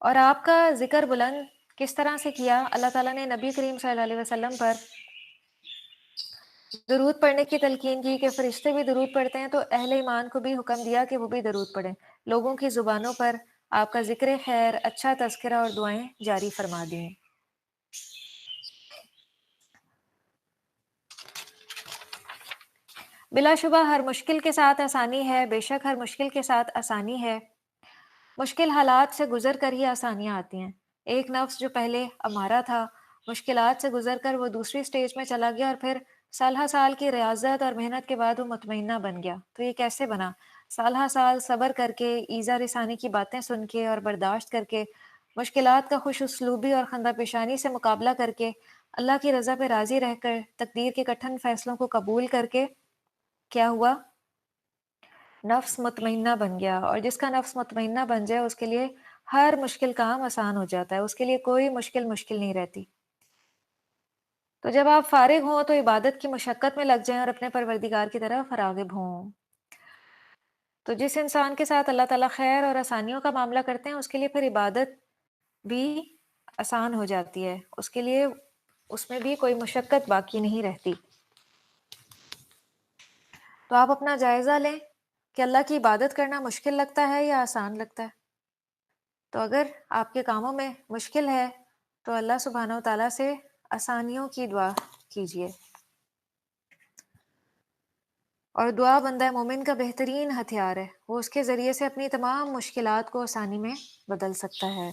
اور آپ کا ذکر بلند کس طرح سے کیا؟ اللہ تعالیٰ نے نبی کریم صلی اللہ علیہ وسلم پر درود پڑھنے کی تلقین کی کہ فرشتے بھی درود پڑھتے ہیں، تو اہل ایمان کو بھی حکم دیا کہ وہ بھی درود پڑھیں۔ لوگوں کی زبانوں پر آپ کا ذکر خیر، اچھا تذکرہ اور دعائیں جاری فرما دیں۔ بلا شبہ ہر مشکل کے ساتھ آسانی ہے، بے شک ہر مشکل کے ساتھ آسانی ہے۔ مشکل حالات سے گزر کر ہی آسانیاں آتی ہیں۔ ایک نفس جو پہلے امارہ تھا، مشکلات سے گزر کر وہ دوسری سٹیج میں چلا گیا، اور پھر سالہ سال کی ریاضت اور محنت کے بعد وہ مطمئنہ بن گیا۔ تو یہ کیسے بنا؟ سالہ سال صبر کر کے، ایذا رسانی کی باتیں سن کے اور برداشت کر کے، مشکلات کا خوش اسلوبی اور خندہ پیشانی سے مقابلہ کر کے، اللہ کی رضا پہ راضی رہ کر، تقدیر کے کٹھن فیصلوں کو قبول کر کے، کیا ہوا؟ نفس مطمئنہ بن گیا۔ اور جس کا نفس مطمئنہ بن جائے اس کے لیے ہر مشکل کام آسان ہو جاتا ہے، اس کے لیے کوئی مشکل نہیں رہتی۔ تو جب آپ فارغ ہوں تو عبادت کی مشقت میں لگ جائیں اور اپنے پروردگار کی طرف راغب ہوں۔ تو جس انسان کے ساتھ اللہ تعالیٰ خیر اور آسانیوں کا معاملہ کرتے ہیں، اس کے لیے پھر عبادت بھی آسان ہو جاتی ہے، اس کے لیے اس میں بھی کوئی مشقت باقی نہیں رہتی۔ تو آپ اپنا جائزہ لیں کہ اللہ کی عبادت کرنا مشکل لگتا ہے یا آسان لگتا ہے۔ تو اگر آپ کے کاموں میں مشکل ہے تو اللہ سبحانہ و تعالیٰ سے آسانیوں کی دعا کیجیے، اور دعا بندہ مومن کا بہترین ہتھیار ہے، وہ اس کے ذریعے سے اپنی تمام مشکلات کو آسانی میں بدل سکتا ہے۔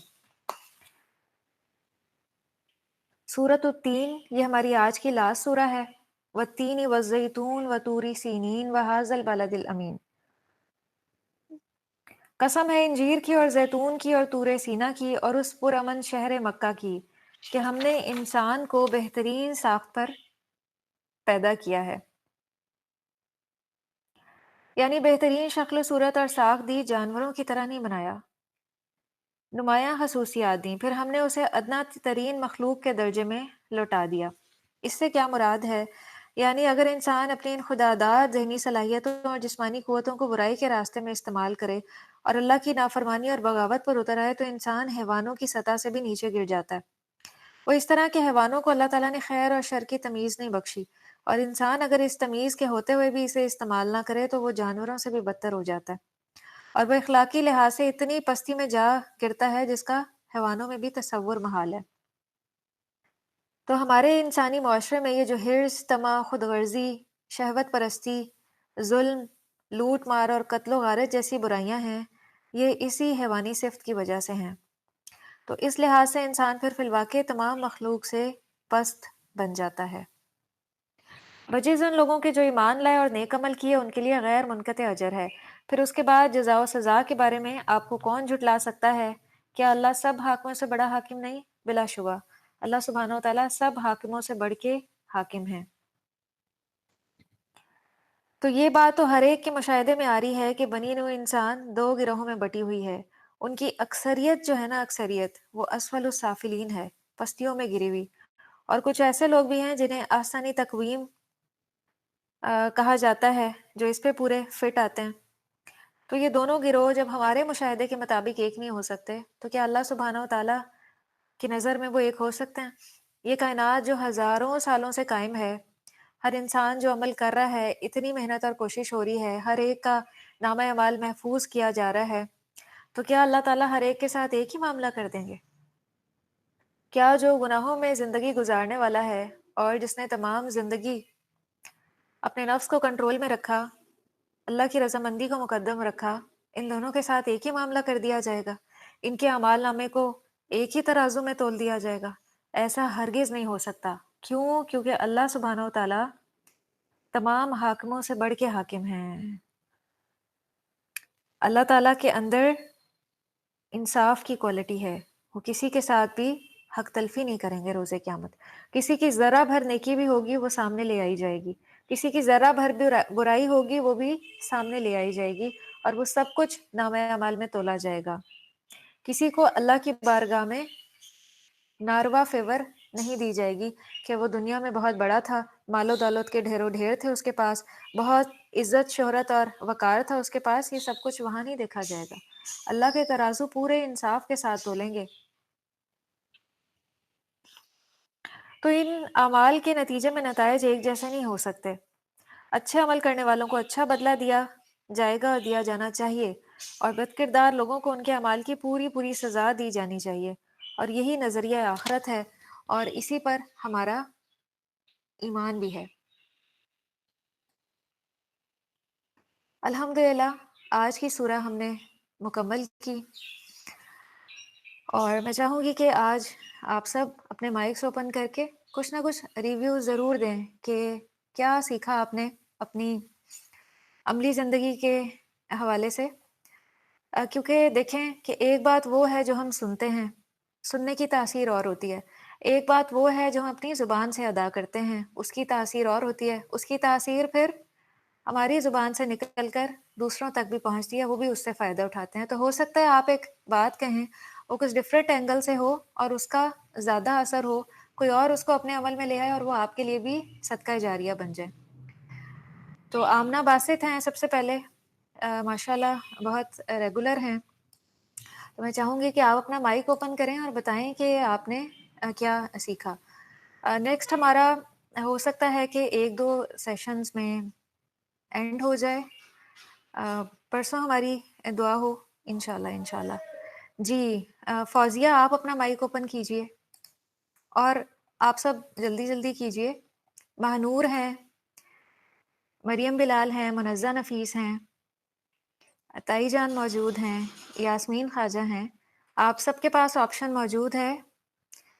سورۃ التین، یہ ہماری آج کی لاسٹ سورہ ہے۔ والتین والزیتون وطور سینین وہذا البلد الامین، قسم ہے انجیر کی اور زیتون کی اور طور سینا کی اور اس پرامن شہر مکہ کی کہ ہم نے انسان کو بہترین ساخت پر پیدا کیا ہے، یعنی بہترین شکل و صورت اور ساخت دی، جانوروں کی طرح نہیں بنایا، نمایاں خصوصیات دیں، پھر ہم نے اسے ادنا ترین مخلوق کے درجے میں لوٹا دیا۔ اس سے کیا مراد ہے؟ یعنی اگر انسان اپنی ان خداداد ذہنی صلاحیتوں اور جسمانی قوتوں کو برائی کے راستے میں استعمال کرے اور اللہ کی نافرمانی اور بغاوت پر اتر آئے، تو انسان حیوانوں کی سطح سے بھی نیچے گر جاتا ہے۔ وہ اس طرح کے حیوانوں کو اللہ تعالیٰ نے خیر اور شر کی تمیز نہیں بخشی، اور انسان اگر اس تمیز کے ہوتے ہوئے بھی اسے استعمال نہ کرے تو وہ جانوروں سے بھی بدتر ہو جاتا ہے، اور وہ اخلاقی لحاظ سے اتنی پستی میں جا گرتا ہے جس کا حیوانوں میں بھی تصور محال ہے۔ تو ہمارے انسانی معاشرے میں یہ جو حرص، طمع، خود غرضی، شہوت پرستی، ظلم، لوٹ مار اور قتل و غارت جیسی برائیاں ہیں، یہ اسی حیوانی صفت کی وجہ سے ہیں۔ تو اس لحاظ سے انسان پھر فی الواقع تمام مخلوق سے پست بن جاتا ہے۔ بجز ان لوگوں کے جو ایمان لائے اور نیک عمل کیے ان کے لیے غیر منقطع اجر ہے۔ پھر اس کے بعد جزا و سزا کے بارے میں آپ کو کون جھٹلا سکتا ہے؟ کیا اللہ سب حاکموں سے بڑا حاکم نہیں؟ بلا شبہ اللہ سبحانہ و تعالیٰ سب حاکموں سے بڑھ کے حاکم ہیں۔ تو یہ بات تو ہر ایک کے مشاہدے میں آ رہی ہے کہ بنی نوع انسان دو گروہوں میں بٹی ہوئی ہے۔ ان کی اکثریت جو ہے نا، اکثریت وہ اسفل السافلین ہے، پستیوں میں گری ہوئی، اور کچھ ایسے لوگ بھی ہیں جنہیں آسانی تقویم کہا جاتا ہے، جو اس پہ پورے فٹ آتے ہیں۔ تو یہ دونوں گروہ جب ہمارے مشاہدے کے مطابق ایک نہیں ہو سکتے تو کیا اللہ سبحانہ و تعالیٰ کی نظر میں وہ ایک ہو سکتے ہیں؟ یہ کائنات جو ہزاروں سالوں سے قائم ہے، ہر انسان جو عمل کر رہا ہے، اتنی محنت اور کوشش ہو رہی ہے، ہر ایک کا نامہ اعمال محفوظ کیا جا رہا ہے، تو کیا اللہ تعالیٰ ہر ایک کے ساتھ ایک ہی معاملہ کر دیں گے؟ کیا جو گناہوں میں زندگی گزارنے والا ہے اور جس نے تمام زندگی اپنے نفس کو کنٹرول میں رکھا، اللہ کی رضامندی کو مقدم رکھا، ان دونوں کے ساتھ ایک ہی معاملہ کر دیا جائے گا؟ ان کے اعمال نامے کو ایک ہی ترازو میں تول دیا جائے گا؟ ایسا ہرگز نہیں ہو سکتا۔ کیوں؟ کیونکہ اللہ سبحانہ و تعالیٰ تمام حاکموں سے بڑھ کے حاکم ہیں۔ اللہ تعالیٰ کے اندر انصاف کی کوالٹی ہے، وہ کسی کے ساتھ بھی حق تلفی نہیں کریں گے روز قیامت۔ کسی کی ذرہ بھر نیکی بھی ہوگی وہ سامنے لے آئی جائے گی، کسی کی ذرہ بھر بھی برائی ہوگی وہ بھی سامنے لے آئی جائے گی، اور وہ سب کچھ نامہ اعمال میں تولا جائے گا۔ کسی کو اللہ کی بارگاہ میں ناروا فیور نہیں دی جائے گی کہ وہ دنیا میں بہت بڑا تھا، مال و دولت کے ڈھیر و ڈھیر تھے اس کے پاس، بہت عزت شہرت اور وقار تھا اس کے پاس، یہ سب کچھ وہاں نہیں دیکھا جائے گا۔ اللہ کے ترازو پورے انصاف کے ساتھ تولیں گے۔ تو ان اعمال کے نتیجے میں نتائج ایک جیسے نہیں ہو سکتے۔ اچھے عمل کرنے والوں کو اچھا بدلہ دیا جائے گا اور دیا جانا چاہیے، اور بد کردار لوگوں کو ان کے اعمال کی پوری پوری سزا دی جانی چاہیے، اور یہی نظریہ آخرت ہے، اور اسی پر ہمارا ایمان بھی ہے۔ الحمدللہ آج کی سورہ ہم نے مکمل کی، اور میں چاہوں گی کہ آج آپ سب اپنے مائکس اوپن کر کے کچھ نہ کچھ ریویو ضرور دیں کہ کیا سیکھا آپ نے اپنی عملی زندگی کے حوالے سے۔ کیونکہ دیکھیں کہ ایک بات وہ ہے جو ہم سنتے ہیں، سننے کی تاثیر اور ہوتی ہے، ایک بات وہ ہے جو ہم اپنی زبان سے ادا کرتے ہیں، اس کی تاثیر اور ہوتی ہے، اس کی تاثیر پھر ہماری زبان سے نکل کر دوسروں تک بھی پہنچتی ہے، وہ بھی اس سے فائدہ اٹھاتے ہیں۔ تو ہو سکتا ہے آپ ایک بات کہیں، وہ کچھ ڈفرینٹ اینگل سے ہو اور اس کا زیادہ اثر ہو، کوئی اور اس کو اپنے عمل میں لے آئے اور وہ آپ کے لیے بھی صدقہ جاریہ بن جائے۔ تو آمنہ باسط ہیں سب سے پہلے، ماشاءاللہ بہت ریگولر ہیں، تو میں چاہوں گی کہ آپ اپنا مائک اوپن کریں اور بتائیں کہ آپ نے کیا سیکھا۔ نیکسٹ ہمارا ہو سکتا ہے کہ ایک دو سیشنز میں اینڈ ہو جائے، پرسوں ہماری دعا ہو انشاءاللہ۔ جی فوزیہ آپ اپنا مائک اوپن کیجئے، اور آپ سب جلدی جلدی کیجئے۔ مہنور ہیں، مریم بلال ہیں، منزہ نفیس ہیں، عطائی جان موجود ہیں، یاسمین خواجہ ہیں، آپ سب کے پاس آپشن موجود ہے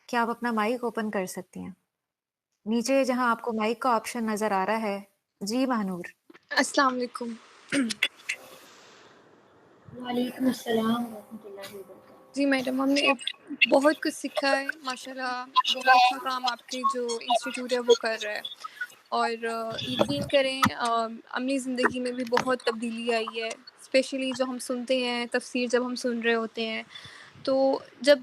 کہ آپ اپنا مائک اوپن کر سکتی ہیں نیچے جہاں آپ کو مائک کا آپشن نظر آ رہا ہے۔ جی مہنور۔ السلام علیکم۔ وعلیکم السلام ورحمۃ اللہ وبرکاتہ۔ جی میڈم، ہم نے بہت کچھ سیکھا ہے، ماشاءاللہ بہت اچھا کام آپ کے جو انسٹیٹیوٹ ہے وہ کر رہا ہے، اور یقین کریں عملی زندگی میں بھی بہت تبدیلی آئی ہے، اسپیشلی جو ہم سنتے ہیں تفسیر جب ہم سن رہے ہوتے ہیں، تو جب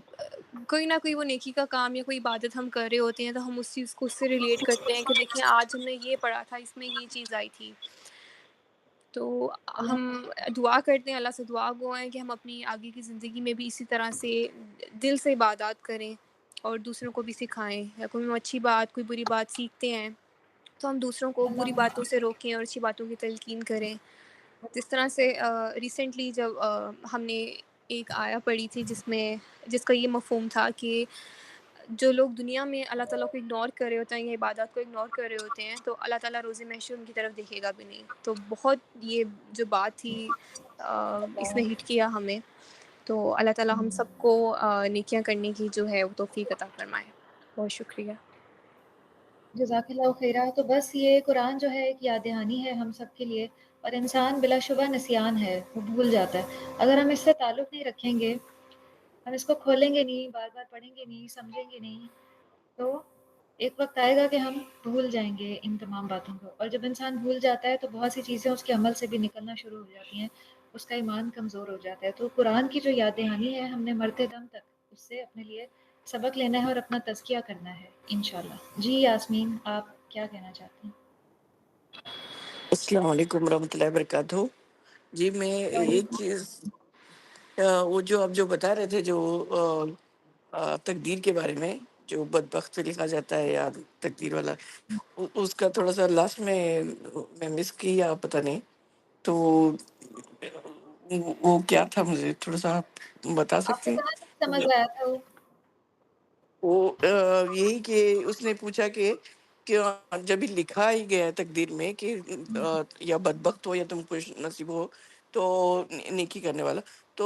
کوئی نہ کوئی وہ نیکی کا کام یا کوئی عبادت ہم کر رہے ہوتے ہیں تو ہم اس چیز کو اس سے ریلیٹ کرتے ہیں کہ دیکھیں آج ہم نے یہ پڑھا تھا، اس میں یہ چیز آئی تھی۔ تو ہم دعا کرتے ہیں، اللہ سے دعا گو ہیں کہ ہم اپنی آگے کی زندگی میں بھی اسی طرح سے دل سے عبادات کریں اور دوسروں کو بھی سکھائیں، یا کوئی ہم اچھی بات کوئی بری بات سیکھتے ہیں تو ہم دوسروں کو بری باتوں سے روکیں اور اچھی باتوں کی تلقین کریں. جس طرح سے ریسنٹلی جب ہم نے ایک آیا پڑھی تھی جس کا یہ مفہوم تھا کہ جو لوگ دنیا میں اللہ تعالیٰ کو اگنور کر رہے ہوتے ہیں یا عبادات کو اگنور کر رہے ہوتے ہیں تو اللہ تعالیٰ روز محشر ان کی طرف دیکھے گا بھی نہیں. تو بہت یہ جو بات تھی اس نے ہٹ کیا ہمیں. تو اللہ تعالیٰ ہم سب کو نیکیاں کرنے کی جو ہے وہ توفیق عطا فرمائے. بہت شکریہ. جزاک اللہ خیرہ. تو بس یہ قرآن جو ہے ایک یاد دہانی ہے ہم سب کے لیے، اور انسان بلا شبہ نسیان ہے، وہ بھول جاتا ہے. اگر ہم اس سے تعلق نہیں رکھیں گے، ہم اس کو کھولیں گے نہیں، بار بار پڑھیں گے نہیں، سمجھیں گے نہیں، تو ایک وقت آئے گا کہ ہم بھول جائیں گے ان تمام باتوں کو. اور جب انسان بھول جاتا ہے تو بہت سی چیزیں اس کے عمل سے بھی نکلنا شروع ہو جاتی ہیں، اس کا ایمان کمزور ہو جاتا ہے. تو قرآن کی جو یاد دہانی ہے، ہم نے مرتے دم تک اس سے اپنے لیے سبق لینا ہے اور اپنا تزکیہ کرنا ہے انشاءاللہ. جی یاسمین، آپ کیا کہنا چاہتی ہیں؟ السلام علیکم ورحمۃ اللہ وبرکاتہ. جی میں ایک چیز وہ جو آپ جو بتا رہے تھے جو تقدیر کے بارے میں، جو بدبخت پہ لکھا جاتا ہے یا تقدیر والا، اس کا تھوڑا سا لاسٹ میں مس کیا، پتہ نہیں تو وہ کیا تھا، مجھے تھوڑا سا آپ بتا آپ کو سکتے کہاں تک ہیں؟ سمجھ آیا تھا وہ؟ وہ یہی کہ اس نے پوچھا کہ جب ہی لکھا ہی گیا ہے تقدیر میں کہ یا بدبخت ہو یا تم خوش نصیب ہو تو نیکی کرنے والا، تو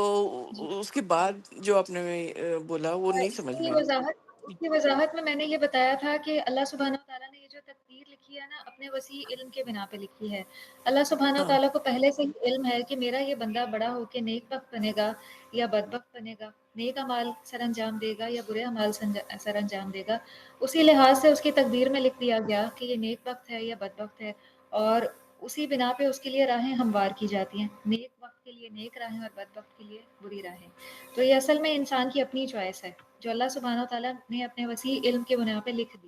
جی، اس کے بعد جو آپ نے بولا وہ نہیں اس سمجھ کی میں آئی. وضاحت میں نے یہ بتایا تھا کہ اللہ سبحانہ و تعالیٰ نے یہ جو تقدیر لکھی ہے نا، اپنے وسیع علم کے بنا پہ لکھی ہے. اللہ سبحانہ و ہاں تعالیٰ کو پہلے سے ہی علم ہے کہ میرا یہ بندہ بڑا ہو کے نیک بخت بنے گا یا بدبخت بنے گا، نیک اعمال سر انجام دے گا یا برے اعمال سر انجام دے گا. اسی لحاظ سے اس کی تقدیر میں لکھ دیا گیا کہ یہ نیک بخت ہے یا بدبخت ہے، اور اسی بنا پہ اس کے لیے راہیں ہموار کی جاتی ہیں. نیک وقت کے لیے نیک راہیں اور بدبخت کے لیے بری راہیں. تو یہ اصل میں انسان کی اپنی چوائس ہے جو اللہ سبحانہ و تعالیٰ نے اپنے وسیع علم کے بنا پہ لکھ دی.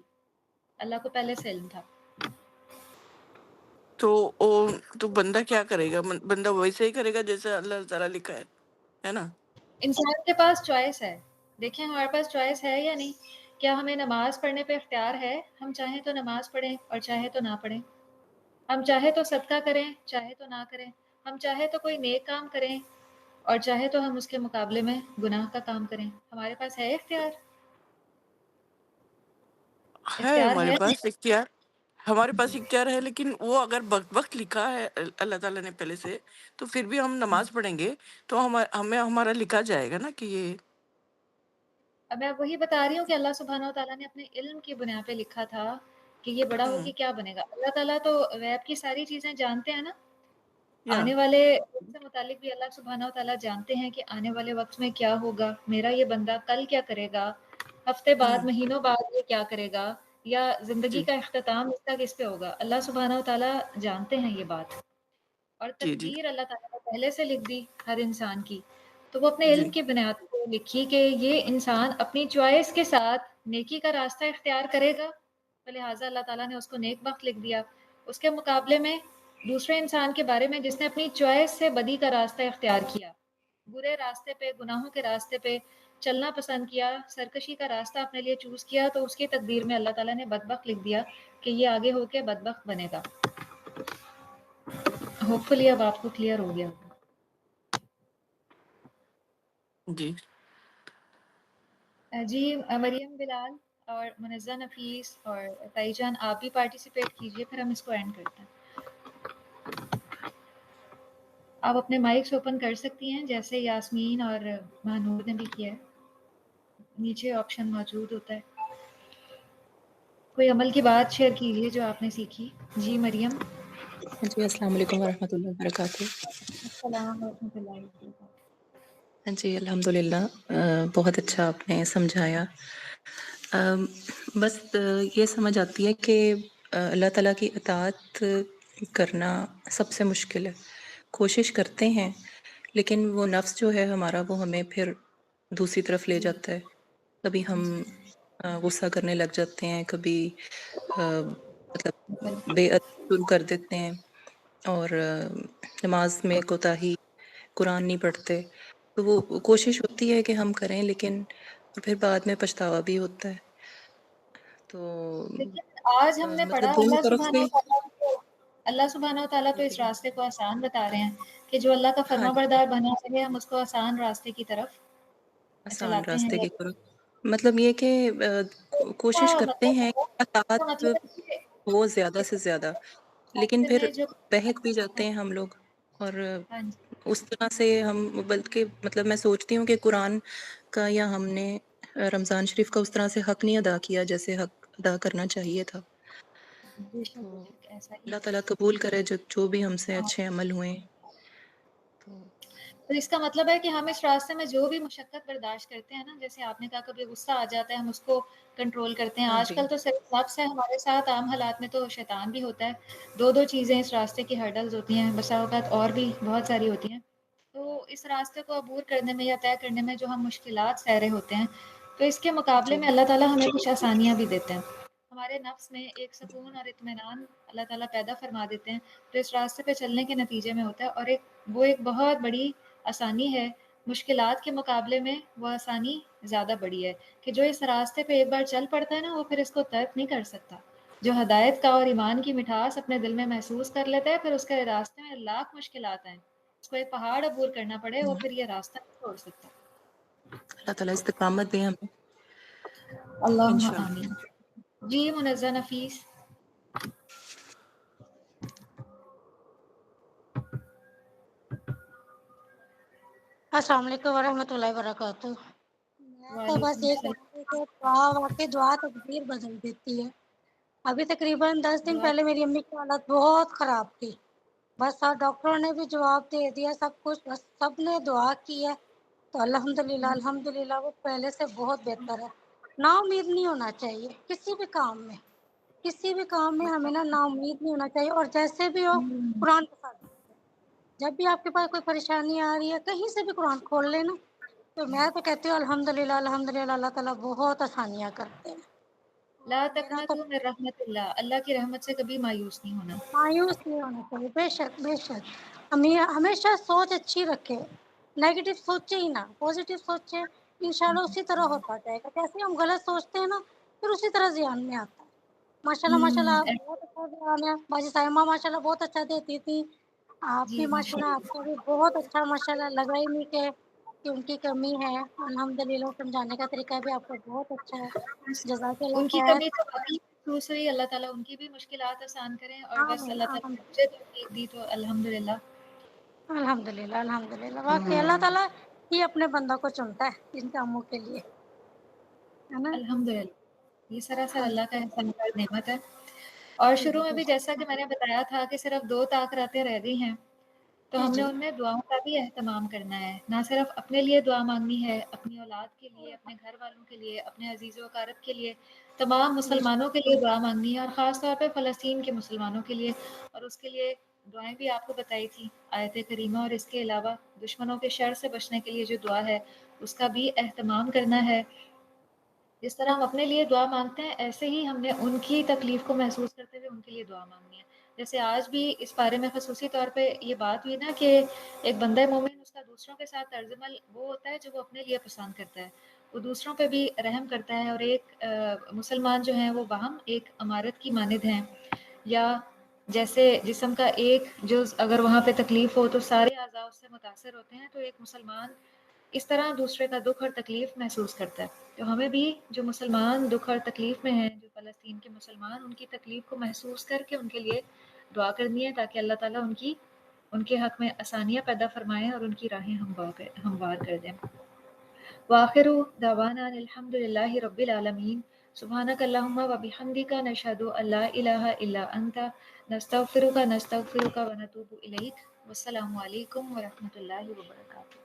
اللہ کو پہلے سے علم تھا. تو تو بندہ کیا کرے گا؟ بندہ ویسے ہی کرے گا جیسے اللہ تعالیٰ لکھا ہے نا. انسان کے پاس چوائس ہے. دیکھیں ہمارے پاس چوائس ہے یا نہیں. کیا ہمیں نماز پڑھنے پہ اختیار ہے؟ ہم چاہیں تو نماز پڑھیں اور چاہے تو نہ پڑھیں. ہم چاہے تو صدقہ کریں، چاہے تو نہ کریں. ہم چاہے تو کوئی نیک کام کریں اور چاہے تو ہم اس کے مقابلے میں گناہ کا کام کریں. ہمارے پاس ہے اختیار. ہے اختیار ہمارے ہے. پاس اختیار. ہمارے پاس اختیار ہے، لیکن وہ اگر وقت لکھا ہے اللہ تعالیٰ نے پہلے سے، تو پھر بھی ہم نماز پڑھیں گے تو ہمیں ہمارا لکھا جائے گا نا کہ یہ. اب میں وہی بتا رہی ہوں کہ اللہ سبحانہ و تعالیٰ نے اپنے علم کی بنا پہ لکھا تھا کہ یہ بڑا ہو ہوں کے کیا بنے گا. اللہ تعالیٰ تو غیب کی ساری چیزیں جانتے ہیں نا. یا آنے والے وقت سے متعلق بھی اللہ سبحانہ و تعالیٰ جانتے ہیں کہ آنے والے وقت میں کیا ہوگا، میرا یہ بندہ کل کیا کرے گا، ہفتے بعد، ہوں مہینوں بعد یہ کیا کرے گا، یا زندگی جی کا اختتام اس کا کس پہ ہوگا. اللہ سبحانہ و تعالیٰ جانتے ہیں یہ بات. اور جی جی تقدیر اللہ تعالیٰ نے پہلے سے لکھ دی ہر انسان کی. تو وہ اپنے علم جی کی بنیاد پہ لکھی کہ یہ انسان اپنی چوائس کے ساتھ نیکی کا راستہ اختیار کرے گا، تو لہٰذا اللہ تعالیٰ نے اس کو نیک بخت لکھ دیا. اس کے مقابلے میں دوسرے انسان کے بارے میں جس نے اپنی چوائس سے بدی کا راستہ اختیار کیا، برے راستے پہ، گناہوں کے راستے پہ چلنا پسند کیا، سرکشی کا راستہ اپنے لیے چوز کیا، تو اس کی تقدیر میں اللہ تعالیٰ نے بدبخت لکھ دیا کہ یہ آگے ہو کے بدبخت بنے گا. ہوپ فلی اب آپ کو کلیئر ہو گیا. جی. جی مریم بلال اور منزہ نفیس اور تائی جان، آپ بھی پارٹیسپیٹ کیجئے، پھر ہم اس کو اینڈ کرتے ہیں. آپ اپنے مائکس اوپن کر سکتی ہیں جیسے یاسمین اور مہنور نے بھی کیا ہے. نیچے آپشن موجود ہوتا ہے. کوئی عمل کی بات شیئر کیجیے جو آپ نے سیکھی. جی مریم. جی السلام علیکم ورحمۃ اللہ وبرکاتہ. السلام ورحمۃ اللہ وبرکاتہ. جی الحمد للہ، بہت اچھا آپ نے سمجھایا. بس یہ سمجھ آتی ہے کہ اللہ تعالیٰ کی اطاعت کرنا سب سے مشکل ہے. کوشش کرتے ہیں لیکن وہ نفس جو ہے ہمارا، وہ ہمیں پھر دوسری طرف لے جی جاتا ہے. کبھی ہم جی غصہ کرنے لگ جاتے ہیں، کبھی مطلب بالکل. بے ادبی شروع کر دیتے ہیں، اور نماز میں کوتاہی، قرآن نہیں پڑھتے. تو وہ کوشش ہوتی ہے کہ ہم کریں، لیکن پھر بعد میں پچھتاوا بھی ہوتا ہے. تو لیکن آج ہم نے پڑھا مطلب دونوں طرف سے اللہ سبحانہ و تعالیٰ تو اس جی راستے کو آسان بتا رہے ہیں کہ جو اللہ کا ہاں فرما جی بردار بنا چاہے ہم اس کو آسان راستے کی طرف آسان چلاتے ہیں. راستے کی طرف مطلب یہ کہ کوشش کرتے ہیں کہ اطاعت مطلب ہے کہ ہو زیادہ سے زیادہ، لیکن راستے پھر میں جو بہک بھی جاتے ہیں ہم لوگ، اور ہاں جی اس طرح سے ہم بلکہ مطلب میں سوچتی ہوں کہ قرآن کا یا ہم نے رمضان شریف کا اس طرح سے حق نہیں ادا کیا جیسے حق ادا کرنا چاہیے تھا. بے شک تو ایسا ہی اللہ ہے. تعالیٰ قبول کرے جو بھی ہم سے ہاں. اچھے عمل ہوئے. تو تو اس کا مطلب ہے کہ ہم اس راستے میں جو بھی مشقت برداشت کرتے ہیں نا، جیسے آپ نے کہا کبھی غصہ آ جاتا ہے ہم اس کو کنٹرول کرتے ہیں. ہاں آج جی کل تو صرف نفس ہے ہمارے ساتھ، عام حالات میں تو شیطان بھی ہوتا ہے. دو چیزیں اس راستے کی ہرڈلز ہوتی ہیں، بسا اوقات اور بھی بہت ساری ہوتی ہیں. تو اس راستے کو عبور کرنے میں یا طے کرنے میں جو ہم مشکلات سہ رہے ہوتے ہیں، تو اس کے مقابلے جی میں اللہ تعالیٰ ہمیں کچھ آسانیاں بھی دیتے ہیں. ہمارے نفس میں ایک سکون اور اطمینان اللہ تعالیٰ پیدا فرما دیتے ہیں جو اس راستے پہ چلنے کے نتیجے میں ہوتا ہے. اور وہ ایک بہت بڑی آسانی ہے. مشکلات کے مقابلے میں وہ آسانی زیادہ بڑی ہے کہ جو اس راستے پہ ایک بار چل پڑتا ہے نا، وہ پھر اس کو ترک نہیں کر سکتا. جو ہدایت کا اور ایمان کی مٹھاس اپنے دل میں محسوس کر لیتا ہے، پھر اس کے راستے میں لاکھ مشکلات آئیں، اس کو ایک پہاڑ عبور کرنا پڑے، وہ پھر یہ راستہ نہیں چھوڑ سکتا. اللہ تعالیٰ استقامت دے ہمیں اللہم انشاءاللہ. آمین. جی منزہ نفیس. السلام علیکم ورحمۃ اللہ وبرکاتہ. میں تو بس وعلیکم یہ السلام. کہوں گی کہ دعا واقعی دعا تقدیر بدل دیتی ہے. ابھی تقریباً 10 دن دعا پہلے میری امی کی حالت بہت خراب تھی. بس ڈاکٹروں نے بھی جواب دے دیا سب کچھ، بس سب نے دعا کی ہے تو الحمدللہ وہ پہلے سے بہت بہتر ہے. نا امید نہیں ہونا چاہیے کسی بھی کام میں، کسی بھی کام میں ہمیں نا امید نہیں ہونا چاہیے. اور جیسے بھی ہو قرآن کے ساتھ جب بھی آپ کے پاس کوئی پریشانی آ رہی ہے کہیں سے بھی قرآن کھول لینا. تو میں تو کہتی ہوں الحمدللہ اللہ تعالیٰ بہت آسانیاں کرتے ہیں. لا اور میرا تو تقنطوا من رحمت اللہ، اللہ کی رحمت سے کبھی مایوس نہیں ہونا. مایوس نہیں ہونا چاہیے. بے شک بے شک. ہمیشہ سوچ اچھی رکھے، نیگیٹو سوچے ہی نہ، پازیٹیو سوچے. انشاءاللہ اسی طرح ہوتا جائے گا. جیسے ہم غلط سوچتے ہیں نا پھر اسی طرح ذہن میں آتا ہے. ماشاءاللہ آپ بہت اچھا ذہن ہے. باجی صائمہ ماشاءاللہ بہت اچھا دیتی تھی. آپ بھی جی ماشاء ماشاءاللہ آپ کا بھی بہت اچھا ماشاءاللہ لگا ہی نہیں کہ ان کی کمی ہے. الحمدللہ سمجھانے کا طریقہ بھی آپ کا بہت اچھا ہے. جزاک اللہ. اللہ ان کی خیر. کمی تو واقعی محسوس ہوئی. اللہ تعالیٰ ان کی بھی مشکلات آسان کریں، اور بس آمین اللہ تعالیٰ آمین. نے مجھے توفیق دی تو الحمدللہ. الحمدللہ واقعی اللہ تعالیٰ ہی اپنے بندوں کو چنتا ہے ان کاموں کے لیے، ہے نا. الحمدللہ یہ سراسر اللہ کا الحمدللہ. احسان اور نعمت ہے. اور جی شروع جی میں بے بھی شک. جیسا کہ میں نے بتایا تھا کہ صرف 2 طاق راتیں رہ گئی ہیں، تو جی ہم نے جی ان میں دعاؤں کا بھی اہتمام کرنا ہے. نہ صرف اپنے لیے دعا مانگنی ہے، اپنی اولاد کے لیے، اپنے گھر والوں کے لیے، اپنے عزیز و اقارب کے لیے، تمام بے شک. مسلمانوں کے لیے دعا مانگنی ہے، اور خاص طور پہ فلسطین کے مسلمانوں کے لیے. اور اس کے لیے دعائیں بھی آپ کو بتائی تھی آیت کریمہ، اور اس کے علاوہ دشمنوں کے شر سے بچنے کے لیے جو دعا ہے اس کا بھی اہتمام کرنا ہے. جس طرح ہم اپنے لیے دعا مانگتے ہیں، ایسے ہی ہم نے ان کی تکلیف کو محسوس کرتے ہوئے ان کے لیے دعا مانگنی ہے. جیسے آج بھی اس بارے میں خصوصی طور پہ یہ بات ہوئی نا کہ ایک بندہ مومن اس کا دوسروں کے ساتھ طرز عمل وہ ہوتا ہے جو وہ اپنے لیے پسند کرتا ہے، وہ دوسروں پہ بھی رحم کرتا ہے. اور ایک مسلمان جو ہیں وہ باہم ایک امارت کی مانند ہیں، یا جیسے جسم کا ایک جز اگر وہاں پہ تکلیف ہو تو سارے اعضاء اس سے متاثر ہوتے ہیں. تو ایک مسلمان اس طرح دوسرے کا دکھ اور تکلیف محسوس کرتا ہے. تو ہمیں بھی جو مسلمان دکھ اور تکلیف میں ہیں، جو فلسطین کے مسلمان، ان کی تکلیف کو محسوس کر کے ان کے لیے دعا کرنی ہے، تاکہ اللہ تعالیٰ ان کے حق میں آسانیاں پیدا فرمائیں اور ان کی راہیں ہموار کر دیں. وآخر دعوانا الحمد للہ رب العالمین. سبحانک اللہم و بحمدک نشہد ان لا الہ الا انت نستغفرک ونتوب الیک. والسلام علیکم ورحمۃ اللہ وبرکاتہ.